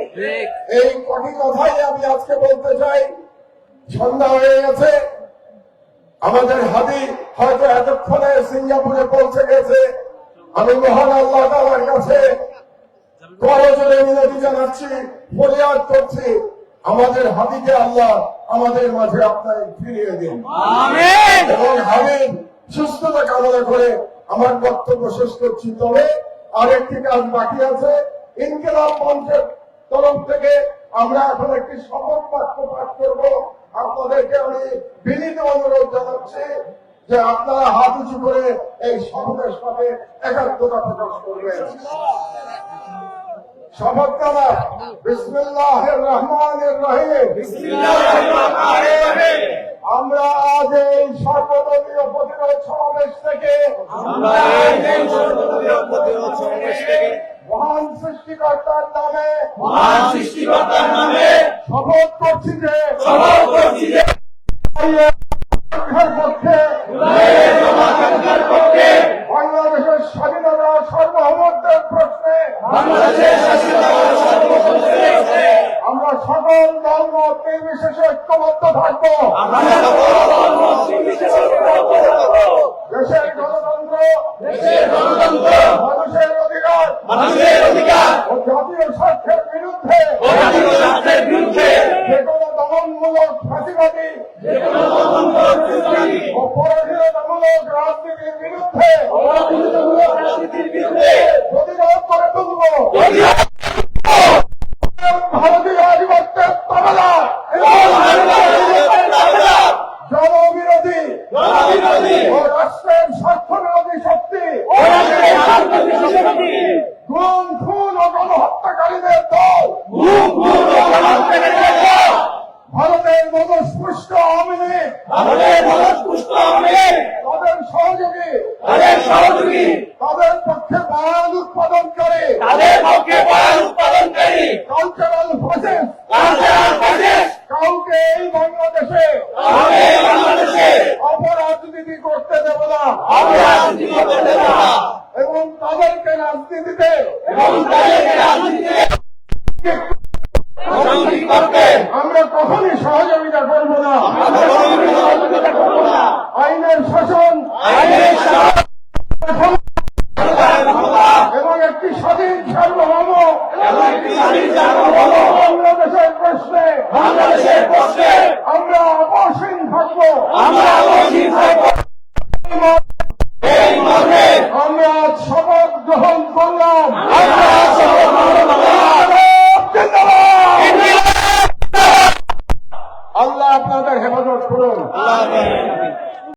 এই কটি কথাই আমি আজকে বলতে চাই। সন্ধ্যা হয়ে গেছে, আমাদের হাদি হয়তো এতক্ষণে সিঙ্গাপুরে পৌঁছে গেছে। আমি মহান আল্লাহ তাআলার কাছে করজোড়ে মিনতি জানাচ্ছি, ফরিয়াদ করছি, আমাদের হাদিকে আল্লাহ আমাদের মাঝে আপনার ফিরিয়ে দিন এবং হাদির সুস্থতা কামনা করে আমার বক্তব্য শেষ করছি। তবে আরেকটি কাজ বাকি আছে। ইনকিলাব মঞ্চের তরফ থেকে আমরা এখন একটি শপথ বাক্য পাঠ করব। আপনাদেরকে আমি বিনীত অনুরোধ জানাচ্ছি যে আপনারা হাত উঁচু করে এই শপথের সাথে একাত্মতা প্রকাশ করবেন। শপথনামা। বিসমিল্লাহির রহমানির রহিম। আমরা আজ এই সর্বদলীয় প্রতিরোধ সমাবেশ থেকে মহান সৃষ্টিকর্তার নামে শপথ করছি যে বাংলাদেশের স্বাধীনতা সার্বভৌমত্বের প্রশ্নে আমরা সকল দলমত নির্বিশেষে ঐক্যবদ্ধ থাকবো। দেশের গণতন্ত্র, মানুষের অধিকার ও জাতীয় স্বার্থের বিরুদ্ধে যে কোনো দমনমূলক ফাঁসিবাদী ও পরাধীনতামূলক রাজনীতির বিরুদ্ধে প্রতিরোধ করে তুলব। ভারতীয় আধিপত্যের তবলা জনবিরোধী ও রাষ্ট্রের স্বার্থ বিরোধী শক্তি গুম, খুন ও গণহত্যাকারীদের দল ভারতের মদস্পুষ্ট আওয়ামী লীগ তাদের সহযোগী তাদের পক্ষে বয়ান উৎপাদনকারী কালচারাল ফ্যাসিস্ট কাউকে এই বাংলাদেশে অপরাজনীতি করতে দেব না এবং তাদেরকে রাজনীতিতে